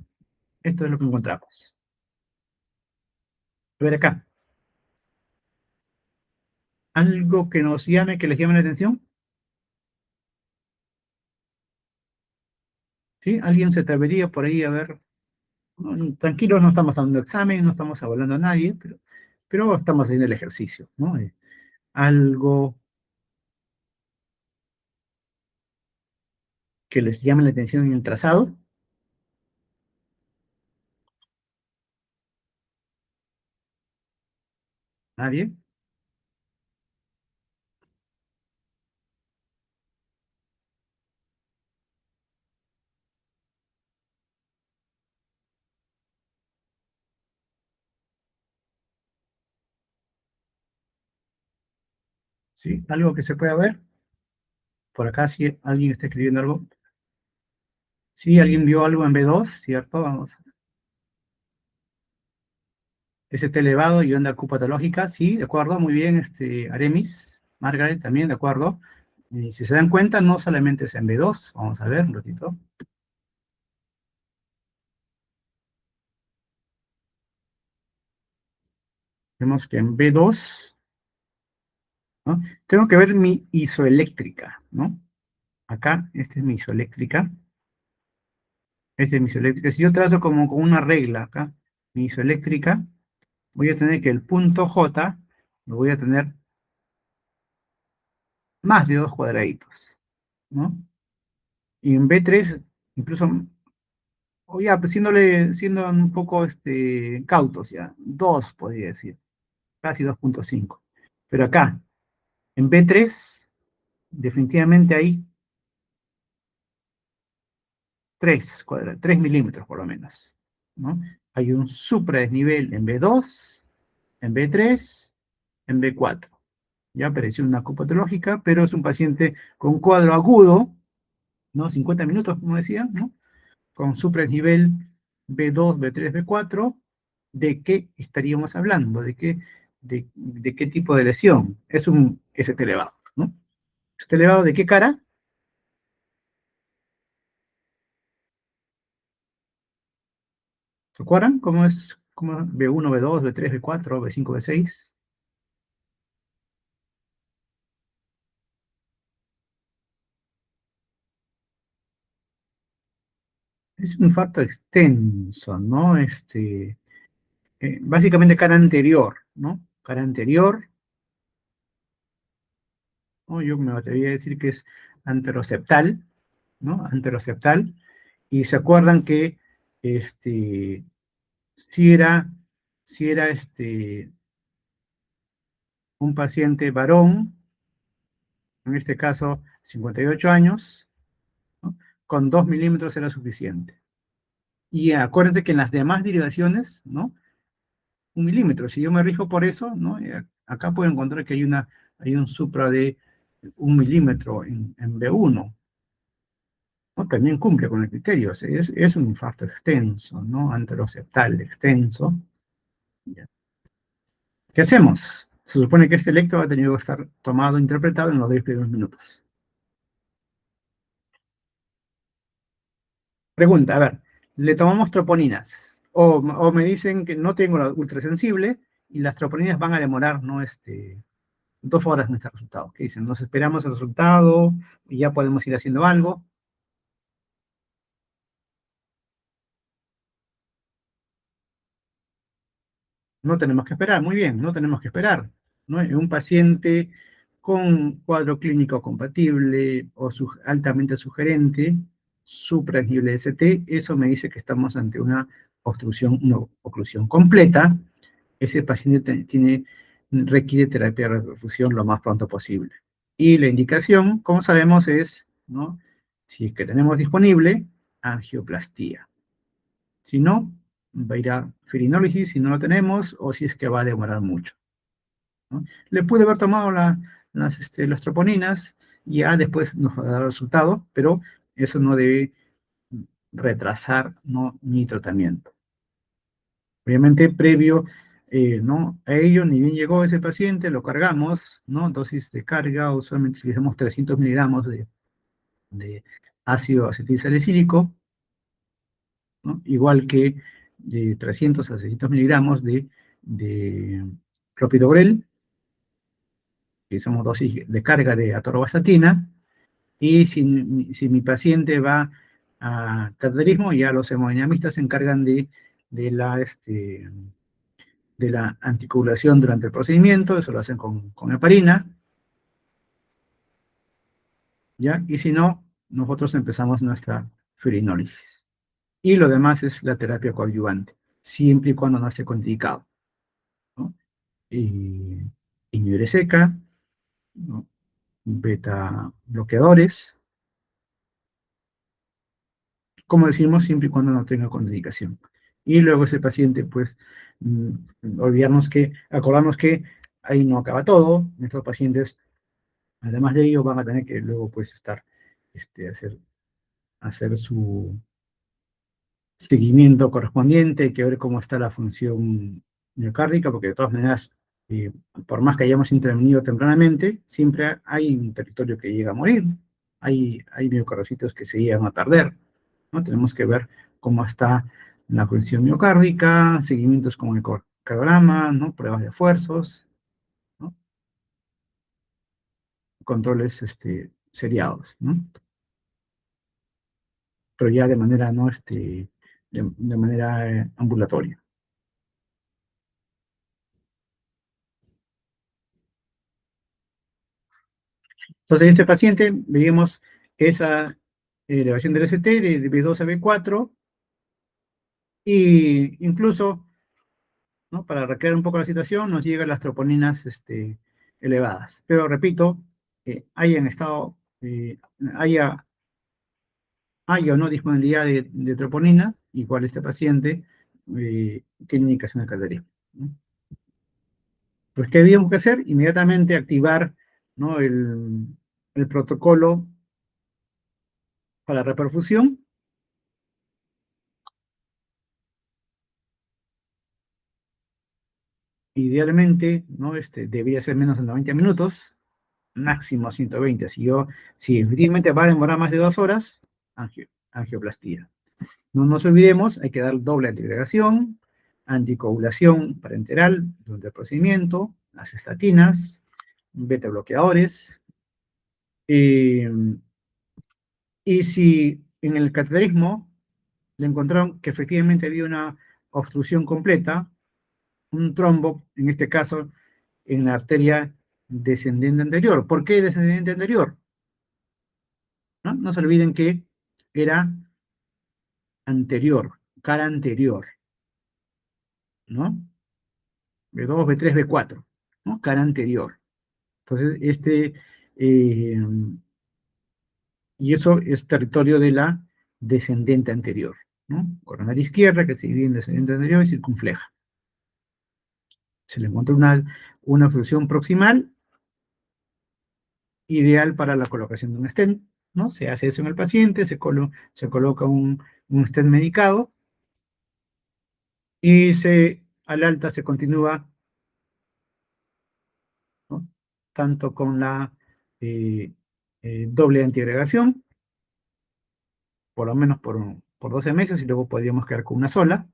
esto es lo que encontramos. A ver acá, algo que que les llame la atención, ¿sí? ¿Alguien se atrevería por ahí a ver? No, tranquilos, no estamos dando examen, no estamos evaluando a nadie, pero estamos haciendo el ejercicio, ¿no? Algo que les llame la atención en el trazado, nadie, ¿sí? Algo que se pueda ver, por acá si alguien está escribiendo algo, sí, alguien vio algo en B2, ¿cierto? Vamos, ST elevado y onda Q patológica, sí, de acuerdo, muy bien, Aremis, Margaret también, de acuerdo. Y si se dan cuenta, no solamente es en B2, vamos a ver un ratito. Vemos que en B2, ¿no? Tengo que ver mi isoeléctrica, ¿no? Acá, esta es mi isoeléctrica, esta es mi isoeléctrica. Si yo trazo como con una regla acá, mi isoeléctrica, voy a tener que el punto J lo voy a tener más de 2 cuadraditos, ¿no? Y en B3, incluso, o ya, pues siendo un poco cautos, ya, 2 podría decir, casi 2,5. Pero acá, en B3, definitivamente hay 3 milímetros por lo menos, ¿no? Hay un supradesnivel en B2, en B3, en B4. Ya apareció una copatológica, pero es un paciente con cuadro agudo, ¿no? 50 minutos, como decía, ¿no? Con supradesnivel B2, B3, B4. ¿De qué estaríamos hablando? ¿De qué tipo de lesión? Es un ST elevado, ¿no? ¿ST elevado de qué cara? ¿Se acuerdan? ¿Cómo es? ¿Cómo B1, B2, B3, B4, B5, B6? Es un infarto extenso, ¿no? Básicamente cara anterior, ¿no? Cara anterior, ¿no? Yo me atrevería a decir que es anteroseptal, ¿no? Anteroseptal, y se acuerdan que si era, si era un paciente varón, en este caso 58 años, ¿no? Con 2 milímetros era suficiente. Y acuérdense que en las demás derivaciones, ¿no? 1 milímetro. Si yo me rijo por eso, ¿no? Acá puedo encontrar que hay un supra de 1 milímetro en B1, ¿no? También cumple con el criterio. O sea, es un infarto extenso, ¿no? Anteroseptal extenso. Ya. ¿Qué hacemos? Se supone que este electro ha tenido que estar tomado, interpretado en los 10 primeros minutos. Pregunta, a ver, le tomamos troponinas, o me dicen que no tengo la ultrasensible y las troponinas van a demorar, ¿no? 2 horas en este resultado. ¿Qué dicen? Nos esperamos el resultado y ya podemos ir haciendo algo. No tenemos que esperar, muy bien, no tenemos que esperar, ¿no? En un paciente con cuadro clínico compatible o altamente sugerente, suprasensible ST, eso me dice que estamos ante una oclusión completa. Ese paciente requiere terapia de reperfusión lo más pronto posible. Y la indicación, como sabemos, es, ¿no? Si es que tenemos disponible, angioplastía. Si no, va a ir a firinólisis si no lo tenemos, o si es que va a demorar mucho, ¿no? Le pude haber tomado las troponinas y ya después nos va a dar resultado, pero eso no debe retrasar, ¿no? Mi tratamiento. Obviamente, previo, ¿no? A ello, ni bien llegó ese paciente, lo cargamos, ¿no? Dosis de carga, usualmente utilizamos 300 miligramos de ácido acetilsalicílico, ¿no? Igual que de 300 a 600 miligramos de clopidogrel, que somos dosis de carga de atorvastatina, y si mi paciente va a cateterismo, ya los hemodinamistas se encargan de la anticoagulación durante el procedimiento, eso lo hacen con heparina, ¿ya? Y si no, nosotros empezamos nuestra firinólisis. Y lo demás es la terapia coadyuvante, siempre y cuando no esté contraindicado, ¿no? Y inhibible seca, ¿no? Beta bloqueadores, como decimos, siempre y cuando no tenga contraindicación. Y luego ese paciente, pues, acordarnos que ahí no acaba todo. Nuestros pacientes, además de ello, van a tener que luego, pues, hacer su seguimiento correspondiente, hay que ver cómo está la función miocárdica, porque de todas maneras, eh, por más que hayamos intervenido tempranamente, siempre hay un territorio que llega a morir, hay miocardocitos que se llegan a perder, ¿no? Tenemos que ver cómo está la función miocárdica, seguimientos con el cardiograma, ¿no? Pruebas de esfuerzos, ¿no? Controles seriados, ¿no? Pero ya de manera, ¿no? De manera ambulatoria. Entonces, en este paciente veíamos esa elevación del ST de B2 a B4, y incluso, ¿no? Para recrear un poco la situación, nos llegan las troponinas elevadas. Pero repito, hayan estado, haya o no disponibilidad de troponina, igual este paciente tiene indicación de cateterismo, ¿no? Pues, ¿qué habíamos que hacer? Inmediatamente activar, ¿no? El protocolo para reperfusión. Idealmente, ¿no? Debería ser menos de 90 minutos, máximo 120. Si efectivamente va a demorar más de 2 horas, angioplastía. No nos olvidemos, hay que dar doble antiagregación, anticoagulación parenteral durante el procedimiento, las estatinas, beta bloqueadores. eh, y si en el cateterismo le encontraron que efectivamente había una obstrucción completa, un trombo, en este caso, en la arteria descendente anterior. ¿Por qué descendente anterior? ¿No? No se olviden que era anterior, cara anterior, ¿no? B2, B3, B4, ¿no? Cara anterior. Entonces, eh, y eso es territorio de la descendente anterior, ¿no? Coronaria izquierda, que se divide en descendente anterior y circunfleja. Se le encuentra una obstrucción proximal ideal para la colocación de un stent, ¿no? Se hace eso en el paciente, se coloca un stent medicado y al alta se continúa, ¿no? Tanto con la eh, doble antiagregación, por lo menos por 12 meses, y luego podríamos quedar con una sola.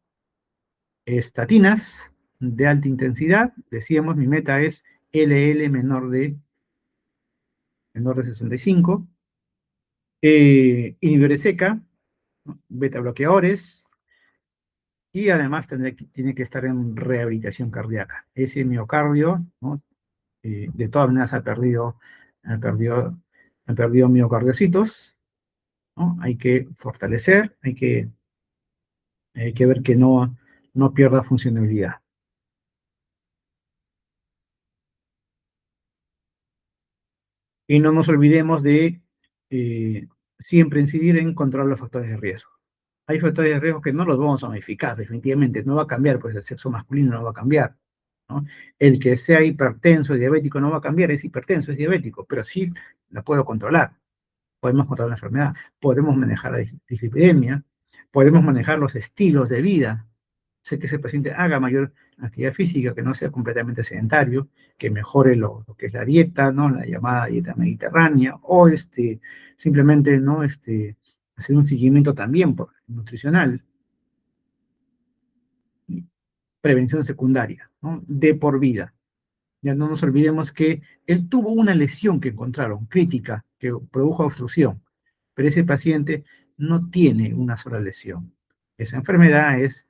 Estatinas de alta intensidad, decíamos, mi meta es LL menor de 65. Inhibidores seca, ¿no? Beta bloqueadores, y además tiene que estar en rehabilitación cardíaca. Ese miocardio, ¿no? De todas maneras ha perdido, ha perdido miocardiocitos, ¿no? Hay que fortalecer, hay que ver que no pierda funcionalidad. Y no nos olvidemos de siempre incidir en controlar los factores de riesgo. Hay factores de riesgo que no los vamos a modificar, definitivamente, no va a cambiar, pues el sexo masculino no va a cambiar, ¿no? El que sea hipertenso y diabético no va a cambiar, es hipertenso, es diabético, pero sí la puedo controlar. Podemos controlar la enfermedad, podemos manejar la dislipidemia, podemos manejar los estilos de vida. Sé que ese paciente haga mayor actividad física, que no sea completamente sedentario, que mejore lo que es la dieta, ¿no? La llamada dieta mediterránea, o simplemente, ¿no? Hacer un seguimiento también nutricional, y prevención secundaria, ¿no? De por vida. Ya no nos olvidemos que él tuvo una lesión que encontraron, crítica, que produjo obstrucción, pero ese paciente no tiene una sola lesión. Esa enfermedad es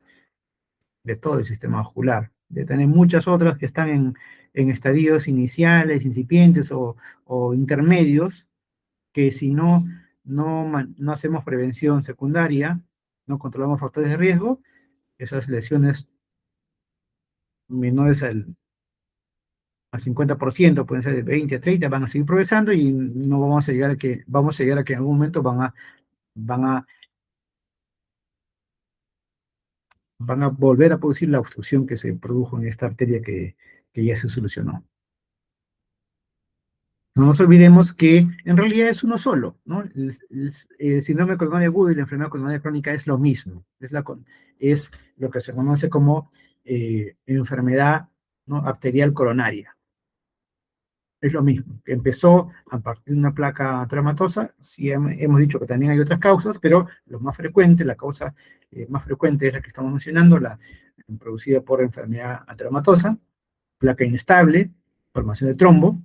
de todo el sistema vascular, de tener muchas otras que están en estadios iniciales, incipientes o intermedios, que si no hacemos prevención secundaria, no controlamos factores de riesgo, esas lesiones menores al 50%, pueden ser de 20 a 30, van a seguir progresando y no vamos a llegar a que en algún momento van a, van a volver a producir la obstrucción que se produjo en esta arteria que ya se solucionó. No nos olvidemos que en realidad es uno solo, ¿no? El síndrome coronario agudo y la enfermedad coronaria crónica es lo mismo, es lo que se conoce como enfermedad, ¿no? Arterial coronaria. Es lo mismo, que empezó a partir de una placa traumatosa. Sí, hemos dicho que también hay otras causas, pero lo más frecuente, la causa más frecuente es la que estamos mencionando, la producida por enfermedad traumatosa, placa inestable, formación de trombo,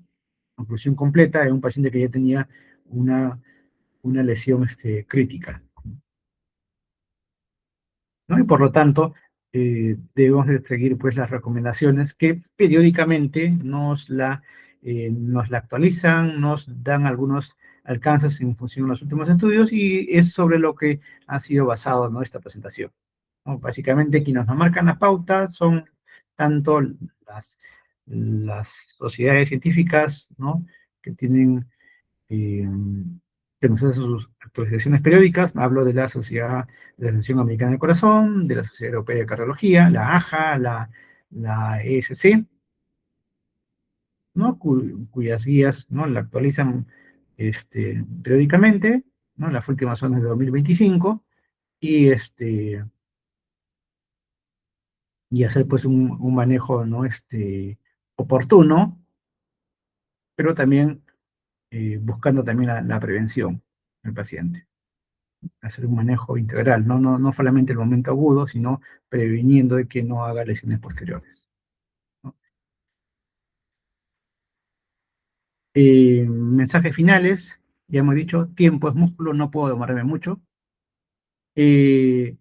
conclusión completa de un paciente que ya tenía una, una lesión crítica, ¿no? Y por lo tanto, debemos de seguir pues las recomendaciones que periódicamente nos la actualizan, nos dan algunos alcances en función de los últimos estudios, y es sobre lo que ha sido basado, ¿no? Esta presentación, ¿no? Básicamente quienes nos marcan las pautas son tanto las sociedades científicas, ¿no? Que tienen eh, que nos hace sus actualizaciones periódicas. Hablo de de la Asociación Americana del Corazón, de la Sociedad Europea de Cardiología, la AJA, la ESC, ¿no? Cuyas guías, ¿no? La actualizan periódicamente, ¿no? Las últimas son de 2025, y, y hacer pues un manejo, ¿no? Oportuno, pero también buscando también la prevención del paciente. Hacer un manejo integral, no solamente el momento agudo, sino previniendo de que no haga lesiones posteriores, ¿no? Mensajes finales, ya hemos dicho, tiempo es músculo, no puedo demorarme mucho. Eh,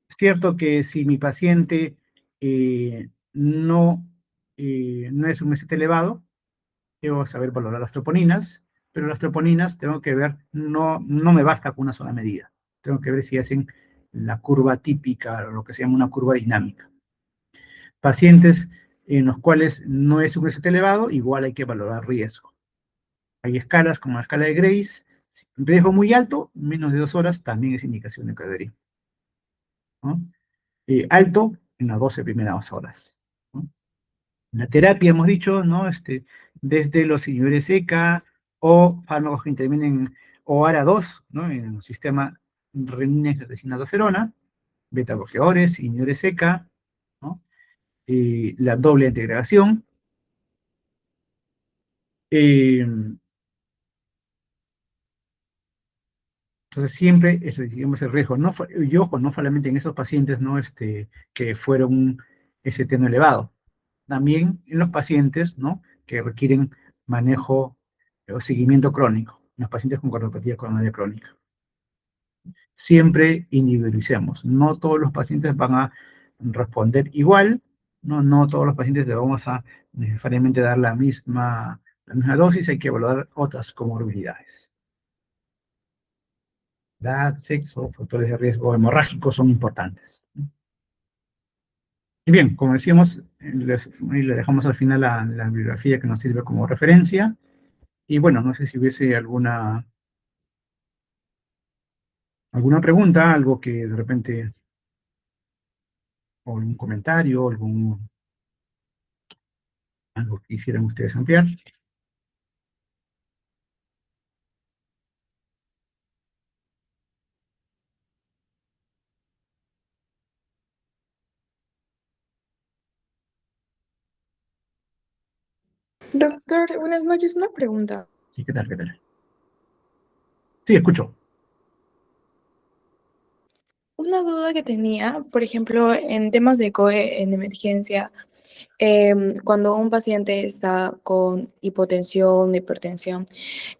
es cierto que si mi paciente no es un mesete elevado, debo saber valorar las troponinas, pero las troponinas tengo que ver, no me basta con una sola medida. Tengo que ver si hacen la curva típica, o lo que se llama una curva dinámica. Pacientes en los cuales no es un ST elevado, igual hay que valorar riesgo. Hay escalas como la escala de Grace, riesgo muy alto, menos de 2 horas, también es indicación de cardiorritmia, ¿no? Alto en las 12 primeras horas, ¿no? La terapia, hemos dicho, ¿no? Desde los inhibidores ECA o fármacos que intervienen o ARA2, ¿no? En el sistema renina-angiotensina-aldosterona, beta-bloqueadores, inhibidores ECA, ¿no? La doble integración. Eh, entonces siempre, eso, digamos, el riesgo, no, y ojo, no solamente en esos pacientes, ¿no? Que fueron un ST no elevado, también en los pacientes, ¿no? Que requieren manejo o seguimiento crónico, en los pacientes con cardiopatía coronaria crónica. Siempre individualicemos, no todos los pacientes van a responder igual, no todos los pacientes le vamos a necesariamente dar la misma dosis, hay que evaluar otras comorbilidades. Edad, sexo, factores de riesgo hemorrágicos son importantes. Y bien, como decíamos, le dejamos al final la bibliografía que nos sirve como referencia. Y bueno, no sé si hubiese alguna pregunta, algo que de repente, o algún comentario, algo que quisieran ustedes ampliar. Doctor, buenas noches. Una pregunta. Sí, ¿qué tal? ¿Qué tal? Sí, escucho. Una duda que tenía, por ejemplo, en temas de COE en emergencia, cuando un paciente está con hipotensión, hipertensión,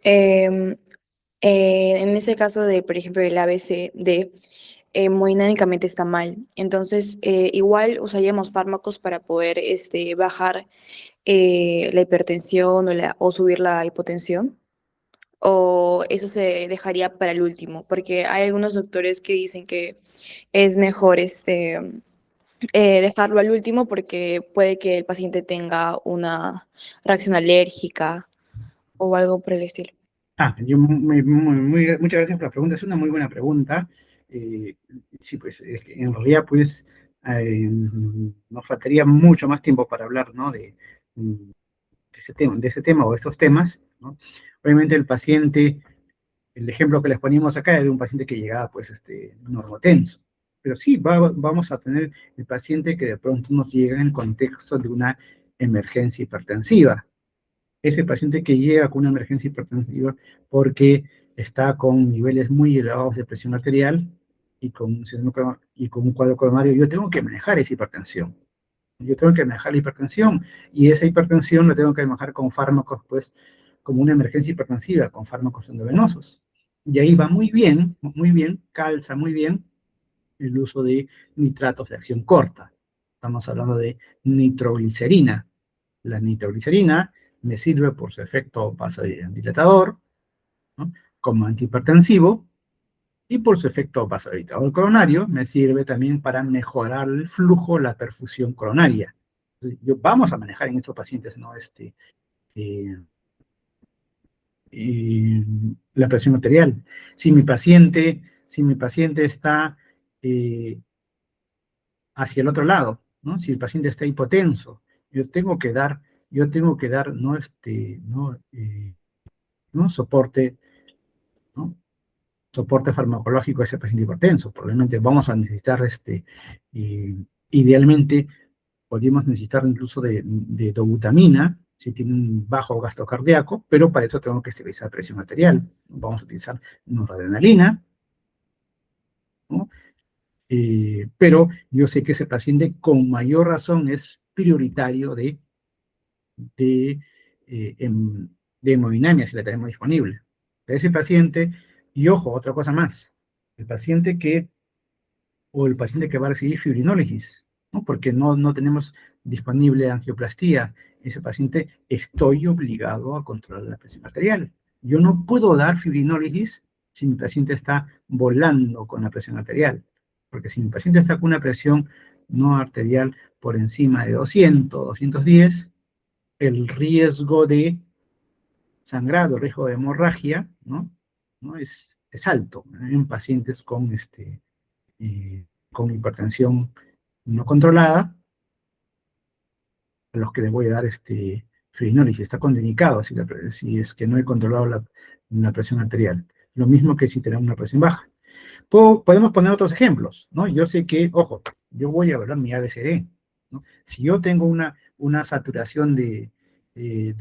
em, en ese caso de, por ejemplo, el ABCD, hemodinámicamente está mal. Entonces, igual usaríamos fármacos para poder bajar la hipertensión o subir la hipotensión. ¿O eso se dejaría para el último? Porque hay algunos doctores que dicen que es mejor dejarlo al último porque puede que el paciente tenga una reacción alérgica o algo por el estilo. Muchas gracias por la pregunta, es una muy buena pregunta. Eh, sí, pues es que en realidad pues nos faltaría mucho más tiempo para hablar, ¿no? De ese tema o de estos temas, ¿no? Obviamente el ejemplo que les poníamos acá es de un paciente que llegaba pues normotenso, pero sí, vamos a tener el paciente que de pronto nos llega en el contexto de una emergencia hipertensiva. Ese paciente que llega con una emergencia hipertensiva porque está con niveles muy elevados de presión arterial y con un cuadro coronario, yo tengo que manejar esa hipertensión. Yo tengo que manejar la hipertensión y esa hipertensión la tengo que manejar con fármacos, pues, como una emergencia hipertensiva, con fármacos endovenosos. Y ahí va muy bien, calza muy bien el uso de nitratos de acción corta. Estamos hablando de nitroglicerina. La nitroglicerina me sirve por su efecto vasodilatador, ¿no? Como antihipertensivo, y por su efecto vasodilatador coronario me sirve también para mejorar el flujo, la perfusión coronaria. Vamos a manejar en estos pacientes, ¿no? Eh, la presión arterial. Si mi paciente está hacia el otro lado, ¿no? Si el paciente está hipotenso, yo tengo que dar, ¿no? ¿No? ¿No? Soporte farmacológico a ese paciente hipertenso. Probablemente vamos a necesitar, idealmente, podríamos necesitar incluso de dobutamina, si tiene un bajo gasto cardíaco, pero para eso tengo que estabilizar presión arterial. Vamos a utilizar noradrenalina, ¿no? Pero yo sé que ese paciente con mayor razón es prioritario de, de hemodinamia, si la tenemos disponible. Ese paciente, y ojo, otra cosa más, el paciente que va a recibir fibrinólisis, ¿no? Porque no tenemos disponible angioplastía, ese paciente estoy obligado a controlar la presión arterial. Yo no puedo dar fibrinólisis si mi paciente está volando con la presión arterial, porque si mi paciente está con una presión no arterial por encima de 200, 210, el riesgo de sangrado, el riesgo de hemorragia, ¿no? Es alto en pacientes con hipertensión no controlada, a los que les voy a dar fibrinólisis. Está contraindicado si es que no he controlado la presión arterial. Lo mismo que si tenemos una presión baja. Podemos poner otros ejemplos, ¿no? Yo sé que, ojo, yo voy a evaluar mi ABCD, ¿no? Si yo tengo una saturación de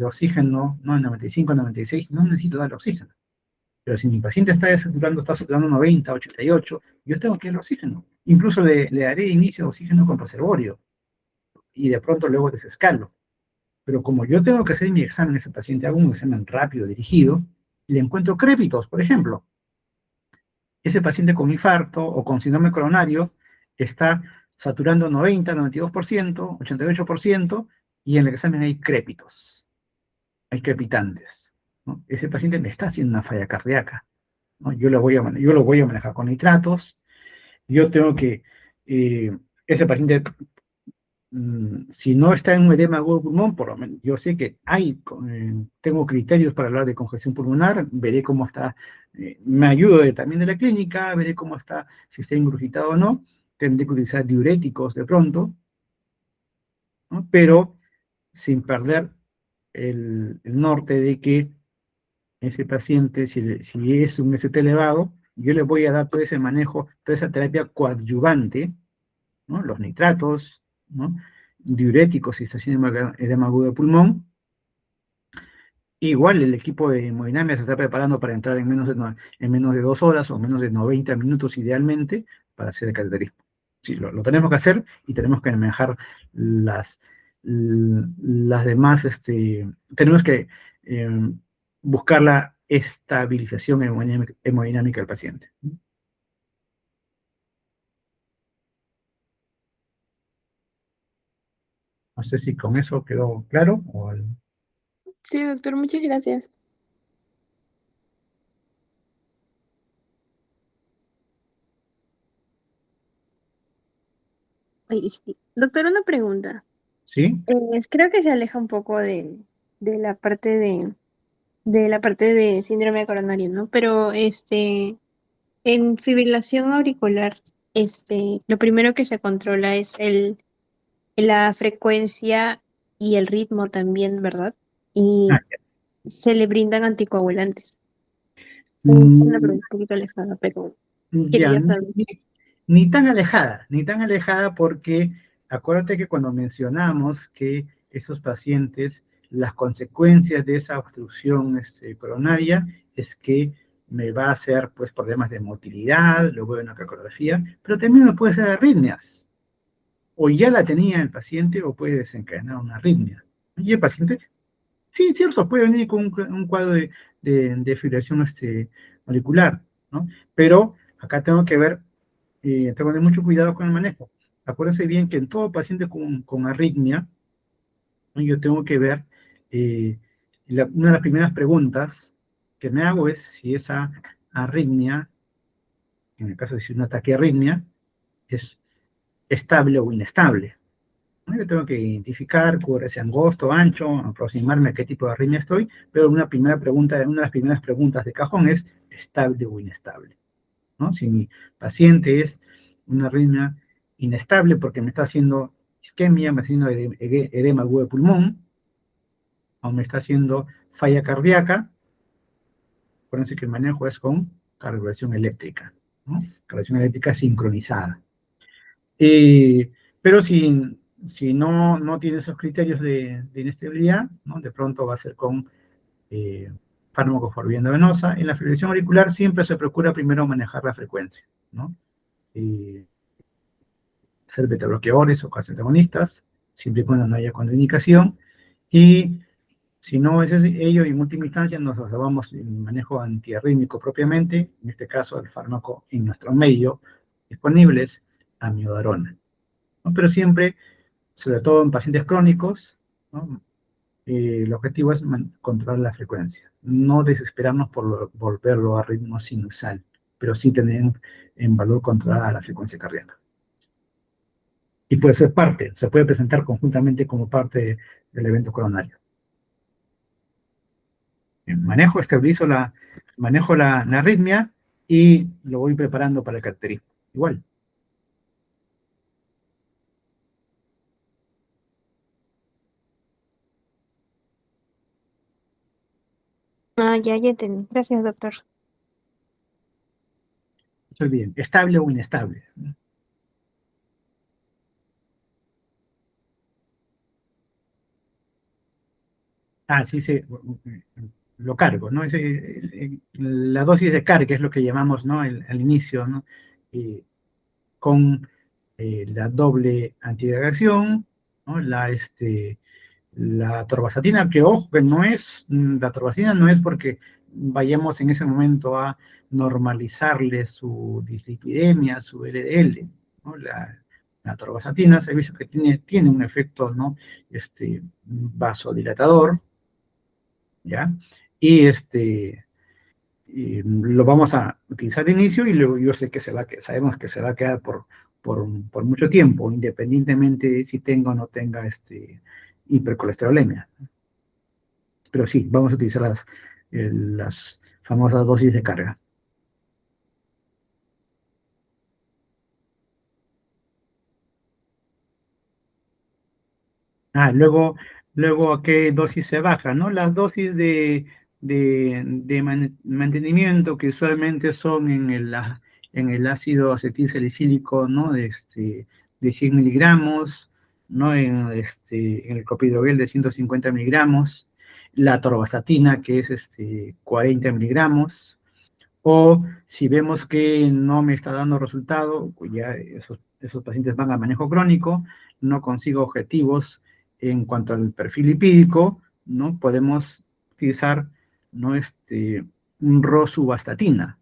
oxígeno, ¿no? En 95, 96, no necesito darle oxígeno. Pero si mi paciente está saturando 90, 88, yo tengo que darle oxígeno. Incluso le daré inicio de oxígeno con reservorio y de pronto luego desescalo. Pero como yo tengo que hacer mi examen a ese paciente, hago un examen rápido, dirigido, y le encuentro crépitos, por ejemplo. Ese paciente con infarto o con síndrome coronario está saturando 90, 92%, 88%, y en el examen hay crépitos, hay crepitantes, ¿no? Ese paciente me está haciendo una falla cardíaca, ¿no? Yo lo voy a manejar con nitratos, yo tengo que, ese paciente si no está en un edema agudo de pulmón, por lo menos yo sé que tengo criterios para hablar de congestión pulmonar, veré cómo está, me ayudo también de la clínica, veré cómo está, si está ingurgitado o no, tendré que utilizar diuréticos de pronto, ¿no? Pero sin perder el norte de que ese paciente, si es un ST elevado, yo le voy a dar todo ese manejo, toda esa terapia coadyuvante, ¿no? Los nitratos, ¿no? Diuréticos si está haciendo edema agudo de pulmón. Igual el equipo de hemodinamia se está preparando para entrar en menos de 2 horas o menos de 90 minutos idealmente para hacer el cateterismo. Sí, lo tenemos que hacer y tenemos que manejar las demás, tenemos que buscar la estabilización hemodinámica del paciente. No sé si con eso quedó claro. Sí, doctor, muchas gracias. Ay, sí. Doctor, una pregunta. ¿Sí? Creo que se aleja un poco de la parte de la parte de síndrome coronario, ¿no? Pero en fibrilación auricular, lo primero que se controla es la frecuencia y el ritmo también, ¿verdad? Ah, Y se le brindan anticoagulantes. Es una mm, pregunta un poquito alejada, pero ya, quería saber. ni tan alejada porque acuérdate que cuando mencionamos que esos pacientes, las consecuencias de esa obstrucción coronaria es que me va a hacer pues problemas de motilidad, luego de una cardiografía, pero también me puede hacer arritmias. O ya la tenía el paciente o puede desencadenar una arritmia. Y el paciente, sí, cierto, puede venir con un cuadro de fibrilación molecular, ¿no? Pero acá tengo que ver, tengo que tener mucho cuidado con el manejo. Acuérdense bien que en todo paciente con arritmia, ¿no? Yo tengo que ver, eh, una de las primeras preguntas que me hago es si esa arritmia, en el caso de si un ataque de arritmia, es estable o inestable. ¿No? Yo tengo que identificar, ese angosto, ancho, aproximarme a qué tipo de arritmia estoy, pero una de las primeras preguntas de cajón es estable o inestable, ¿no? Si mi paciente es una arritmia inestable porque me está haciendo isquemia, me está haciendo edema agudo de pulmón, o me está haciendo falla cardíaca, acuérdense que el manejo es con cardioversión eléctrica, ¿no? Cardioversión eléctrica sincronizada. Pero si no tiene esos criterios de inestabilidad, ¿no? De pronto va a ser con fármacos por vía venosa. En la fibrilación auricular siempre se procura primero manejar la frecuencia, ¿no? Hacer betabloqueadores o antagonistas, siempre y cuando no haya contraindicación. Y si no es ello, en última instancia nos vamos en manejo antiarrítmico propiamente, en este caso el fármaco en nuestro medio disponible es amiodarona, ¿no? Pero siempre, sobre todo en pacientes crónicos, ¿no? el objetivo es controlar la frecuencia, no desesperarnos por volverlo a ritmo sinusal, pero sí tener en valor controlar la frecuencia cardíaca. Y puede ser parte, se puede presentar conjuntamente como parte del evento coronario. Manejo la arritmia y lo voy preparando para el cateterismo. Igual. Ah, ya entendí. Gracias, doctor. No se olviden, estable o inestable. Ah, sí, lo cargo, ¿no? La dosis de carga es lo que llamamos, ¿no? Al inicio, ¿no? Con la doble antiagregación, ¿no? La atorvastatina, que ojo, que no es, la atorvastatina no es porque vayamos en ese momento a normalizarle su dislipidemia, su LDL, ¿no? La atorvastatina se ha visto que tiene un efecto, ¿no? Vasodilatador, ¿ya? Y y lo vamos a utilizar de inicio y luego yo sé que sabemos que se va a quedar por mucho tiempo, independientemente de si tenga o no tenga hipercolesterolemia. Pero sí, vamos a utilizar las famosas dosis de carga. Luego a qué dosis se baja, ¿no? Las dosis de mantenimiento que usualmente son en el ácido acetilsalicílico, ¿no? De 100 miligramos, ¿no? En el clopidogrel de 150 miligramos, la atorvastatina que es 40 miligramos, o si vemos que no me está dando resultado, pues ya esos pacientes van a manejo crónico, no consigo objetivos en cuanto al perfil lipídico, ¿no? Podemos utilizar, ¿no? Un rosuvastatina,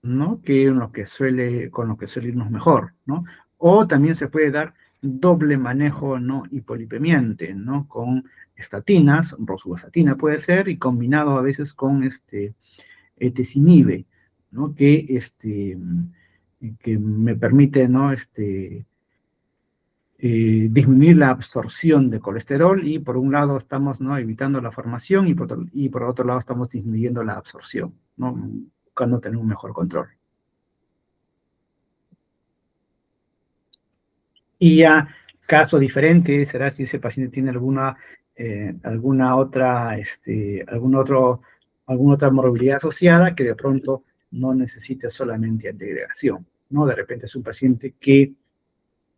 ¿no? Con lo que suele irnos mejor, ¿no? O también se puede dar doble manejo, ¿no? Hipolipemiante, ¿no? Con estatinas, rosuvastatina puede ser, y combinado a veces con tesinibé, ¿no? Que me permite, ¿no? Disminuir la absorción de colesterol y por un lado estamos, ¿no? Evitando la formación y por otro lado estamos disminuyendo la absorción, ¿no? Buscando tener un mejor control. Y ya, caso diferente será si ese paciente tiene alguna otra morbilidad asociada que de pronto no necesite solamente antiagregación, ¿no? De repente es un paciente que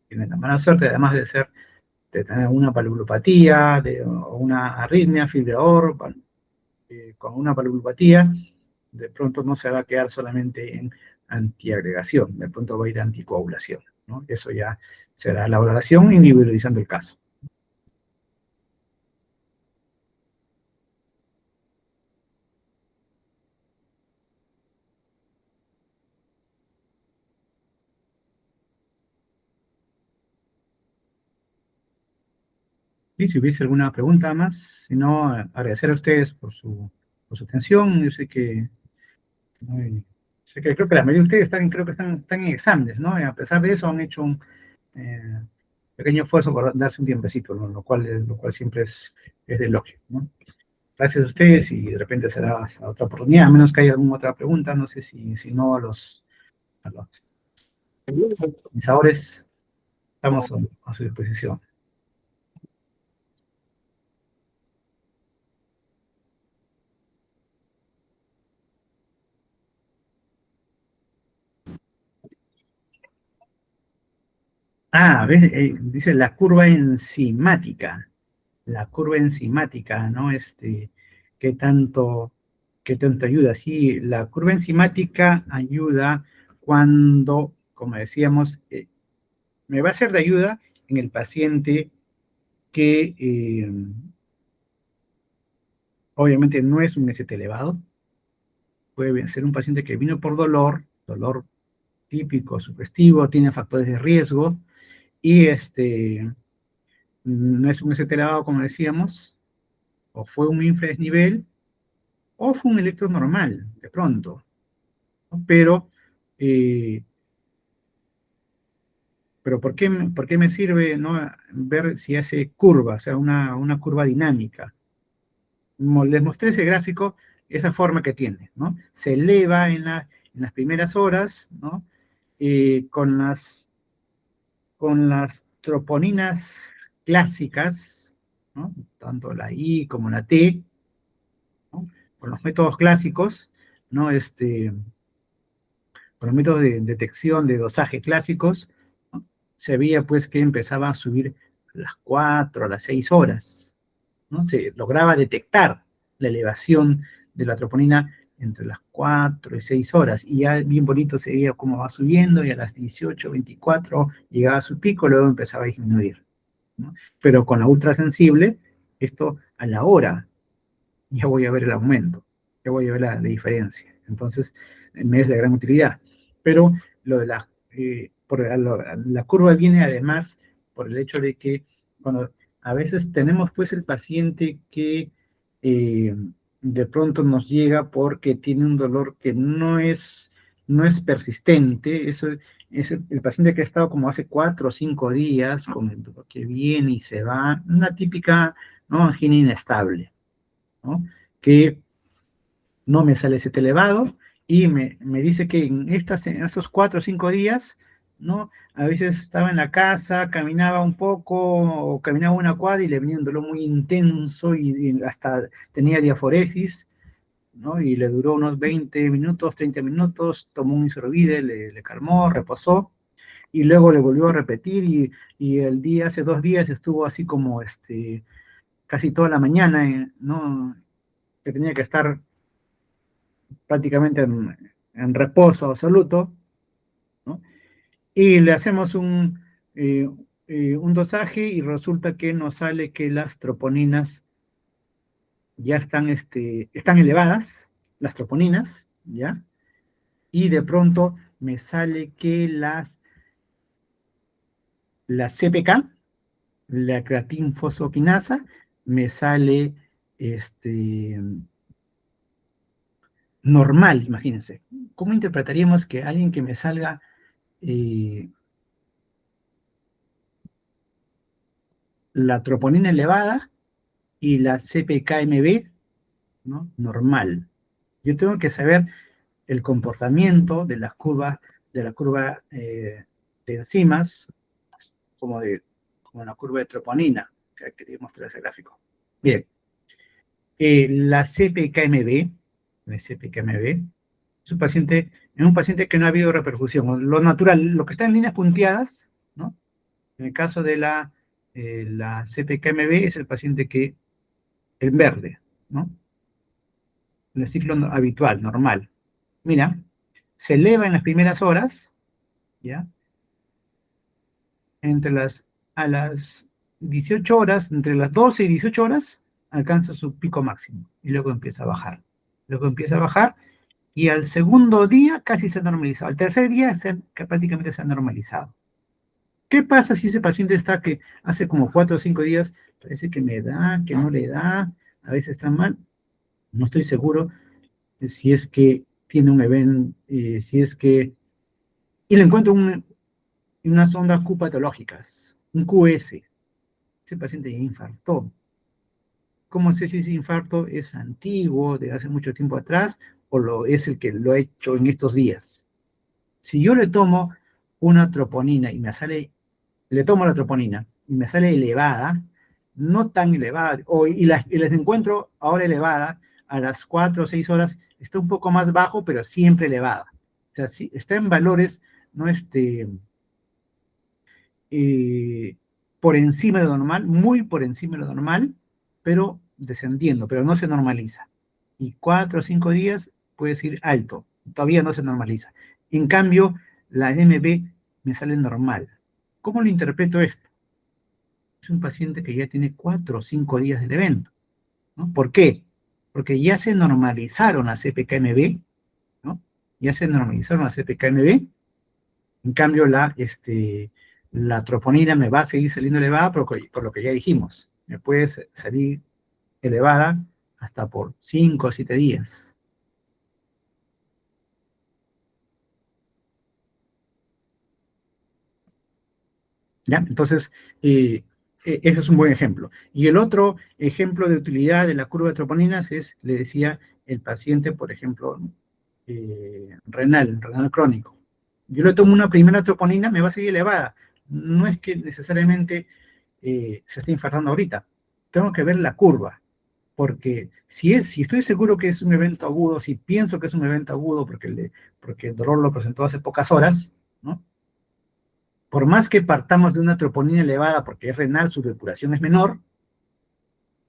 tiene la mala suerte, además de tener una valvulopatía, o una arritmia, fibra con una valvulopatía, de pronto no se va a quedar solamente en antiagregación, de pronto va a ir a anticoagulación, ¿no? Eso ya será la valoración individualizando el caso. Y si hubiese alguna pregunta más, si no, agradecer a ustedes por su atención. Yo sé que, ¿no? Sé que creo que la mayoría de ustedes están en exámenes, ¿no? Y a pesar de eso han hecho un eh, pequeño esfuerzo por darse un tiempecito, ¿no? Lo cual siempre es de elogio, ¿no? Gracias a ustedes y de repente será hasta otra oportunidad, a menos que haya alguna otra pregunta, no sé si no a los organizadores estamos a su disposición. Ah, ¿ves? Dice la curva enzimática, ¿no? ¿Qué tanto, qué tanto ayuda? Sí, la curva enzimática ayuda cuando, como decíamos, me va a ser de ayuda en el paciente que obviamente no es un ST elevado, puede ser un paciente que vino por dolor típico, sugestivo, tiene factores de riesgo, y no es un ST elevado, como decíamos, o fue un infradesnivel, o fue un electro normal, de pronto, ¿no? Pero ¿por qué me sirve, ¿no?, ver si hace curva, o sea, una curva dinámica? Les mostré ese gráfico, esa forma que tiene, ¿no? Se eleva en las primeras horas, ¿no? Con las troponinas clásicas, ¿no? Tanto la I como la T, ¿no? Con los métodos clásicos, ¿no? Con los métodos de detección de dosaje clásicos, ¿no? Se veía pues que empezaba a subir a las 4, a las 6 horas, ¿no? Se lograba detectar la elevación de la troponina entre las 4 y 6 horas, y ya bien bonito se veía cómo va subiendo, y a las 18, 24 llegaba a su pico, luego empezaba a disminuir, ¿no? Pero con la ultrasensible, esto a la hora, ya voy a ver el aumento, ya voy a ver la diferencia. Entonces, me es de gran utilidad. Pero lo de la curva viene además por el hecho de que cuando a veces tenemos pues el paciente que de pronto nos llega porque tiene un dolor que no es persistente, eso es el paciente que ha estado como hace 4 o 5 días, con el dolor que viene y se va, una típica, ¿no?, angina inestable, ¿no?, que no me sale ese elevado, y me dice que en estos 4 o 5 días, ¿no?, a veces estaba en la casa, caminaba un poco, o caminaba una cuadra y le venía un dolor muy intenso, y hasta tenía diaforesis, ¿no?, y le duró unos 20 minutos, 30 minutos, tomó un Isorovide, le calmó, reposó, y luego le volvió a repetir, y hace 2 días estuvo así como casi toda la mañana, ¿no?, que tenía que estar prácticamente en reposo absoluto, ¿no? Y le hacemos un dosaje, y resulta que nos sale que las troponinas ya están elevadas, las troponinas, ¿ya? Y de pronto me sale que la CPK, la creatinfosfoquinasa, me sale normal, imagínense. ¿Cómo interpretaríamos que alguien que me salga eh, la troponina elevada y la CPKMB, ¿no?, normal? Yo tengo que saber el comportamiento de la curva de enzimas, como la curva de troponina, que quería mostrar ese gráfico. Bien, la CPKMB es un paciente que no ha habido repercusión, lo natural, lo que está en líneas punteadas, ¿no? En el caso de la CPKMB es el paciente que, en verde, ¿no?, en el ciclo habitual, normal. Mira, se eleva en las primeras horas, ¿ya? A las 18 horas, entre las 12 y 18 horas, alcanza su pico máximo, y luego empieza a bajar. Luego empieza a bajar, y al segundo día casi se ha normalizado. Al tercer día que prácticamente se ha normalizado. ¿Qué pasa si ese paciente está que hace como 4 o 5 días, parece que me da, que no le da, a veces está mal? No estoy seguro si es que tiene un evento, si es que... Y le encuentro unas ondas Q patológicas, un QS. Ese paciente ya infartó. ¿Cómo sé si ese infarto es antiguo, de hace mucho tiempo atrás, o es el que lo ha hecho en estos días? Si yo le tomo una troponina le tomo la troponina y me sale elevada, no tan elevada, y las encuentro ahora elevada, a las 4 o 6 horas, está un poco más bajo, pero siempre elevada. O sea, sí, está en valores, no por encima de lo normal, muy por encima de lo normal, pero descendiendo, pero no se normaliza. Y 4 o 5 días puede ir alto, todavía no se normaliza. En cambio, la MB me sale normal. ¿Cómo lo interpreto esto? Es un paciente que ya tiene 4 o 5 días del evento, ¿no? ¿Por qué? Porque ya se normalizaron las CPKMB, ¿no? Ya se normalizaron las CPKMB. En cambio, la troponina me va a seguir saliendo elevada por lo que ya dijimos. Me puede salir elevada hasta por 5 o 7 días. ¿Ya? Entonces, ese es un buen ejemplo. Y el otro ejemplo de utilidad de la curva de troponinas es, le decía, el paciente, por ejemplo, renal crónico. Yo le tomo una primera troponina, me va a seguir elevada. No es que necesariamente se esté infartando ahorita. Tengo que ver la curva, porque si estoy seguro que es un evento agudo, si pienso que es un evento agudo porque el dolor lo presentó hace pocas horas, ¿no? Por más que partamos de una troponina elevada porque es renal, su depuración es menor,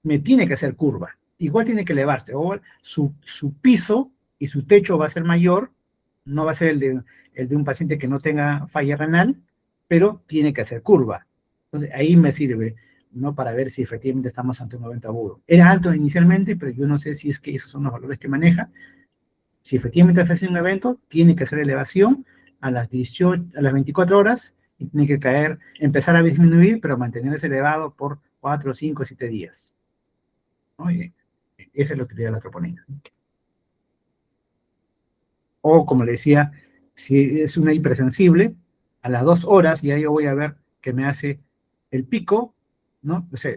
me tiene que hacer curva. Igual tiene que elevarse. O su piso y su techo va a ser mayor, no va a ser el de un paciente que no tenga falla renal, pero tiene que hacer curva. Entonces ahí me sirve, ¿no? Para ver si efectivamente estamos ante un evento agudo. Era alto inicialmente, pero yo no sé si es que esos son los valores que maneja. Si efectivamente hace un evento, tiene que hacer elevación a las 24 horas y tiene que caer, empezar a disminuir, pero mantenerse elevado por 4, 5, 7 días. ¿No? Y esa es la utilidad de la troponina. O, como le decía, si es una hipersensible, a las 2 horas ya yo voy a ver que me hace el pico, ¿no? O sea,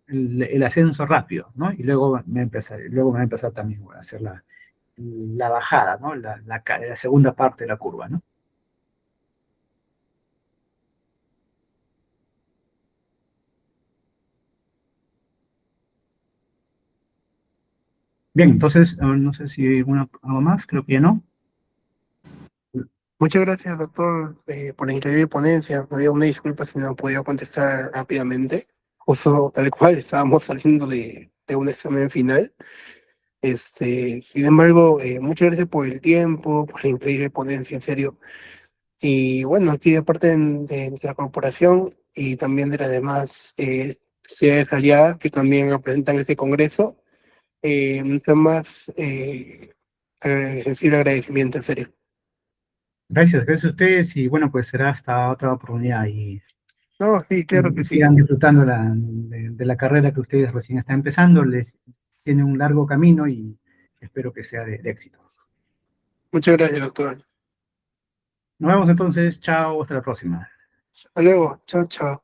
el ascenso rápido, ¿no? Y luego me va a empezar también a hacer la bajada, ¿no? La segunda parte de la curva, ¿no? Bien, entonces, no sé si hay algo más, creo que ya no. Muchas gracias, doctor, por la increíble ponencia. Me pido una disculpa si no he podido contestar rápidamente. Justo tal cual, estábamos saliendo de un examen final. Sin embargo, muchas gracias por el tiempo, por la increíble ponencia, en serio. Y bueno, aquí de parte de nuestra corporación y también de las demás sociedades aliadas que también representan este congreso, un más sensible agradecimiento, en serio. Gracias a ustedes y bueno, pues será hasta otra oportunidad y No, sí, claro que sí. sigan disfrutando de la carrera que ustedes recién están empezando, les tiene un largo camino y espero que sea de éxito. Muchas gracias, doctor. Nos vemos entonces, chao, hasta la próxima. Hasta luego. Chao, chao.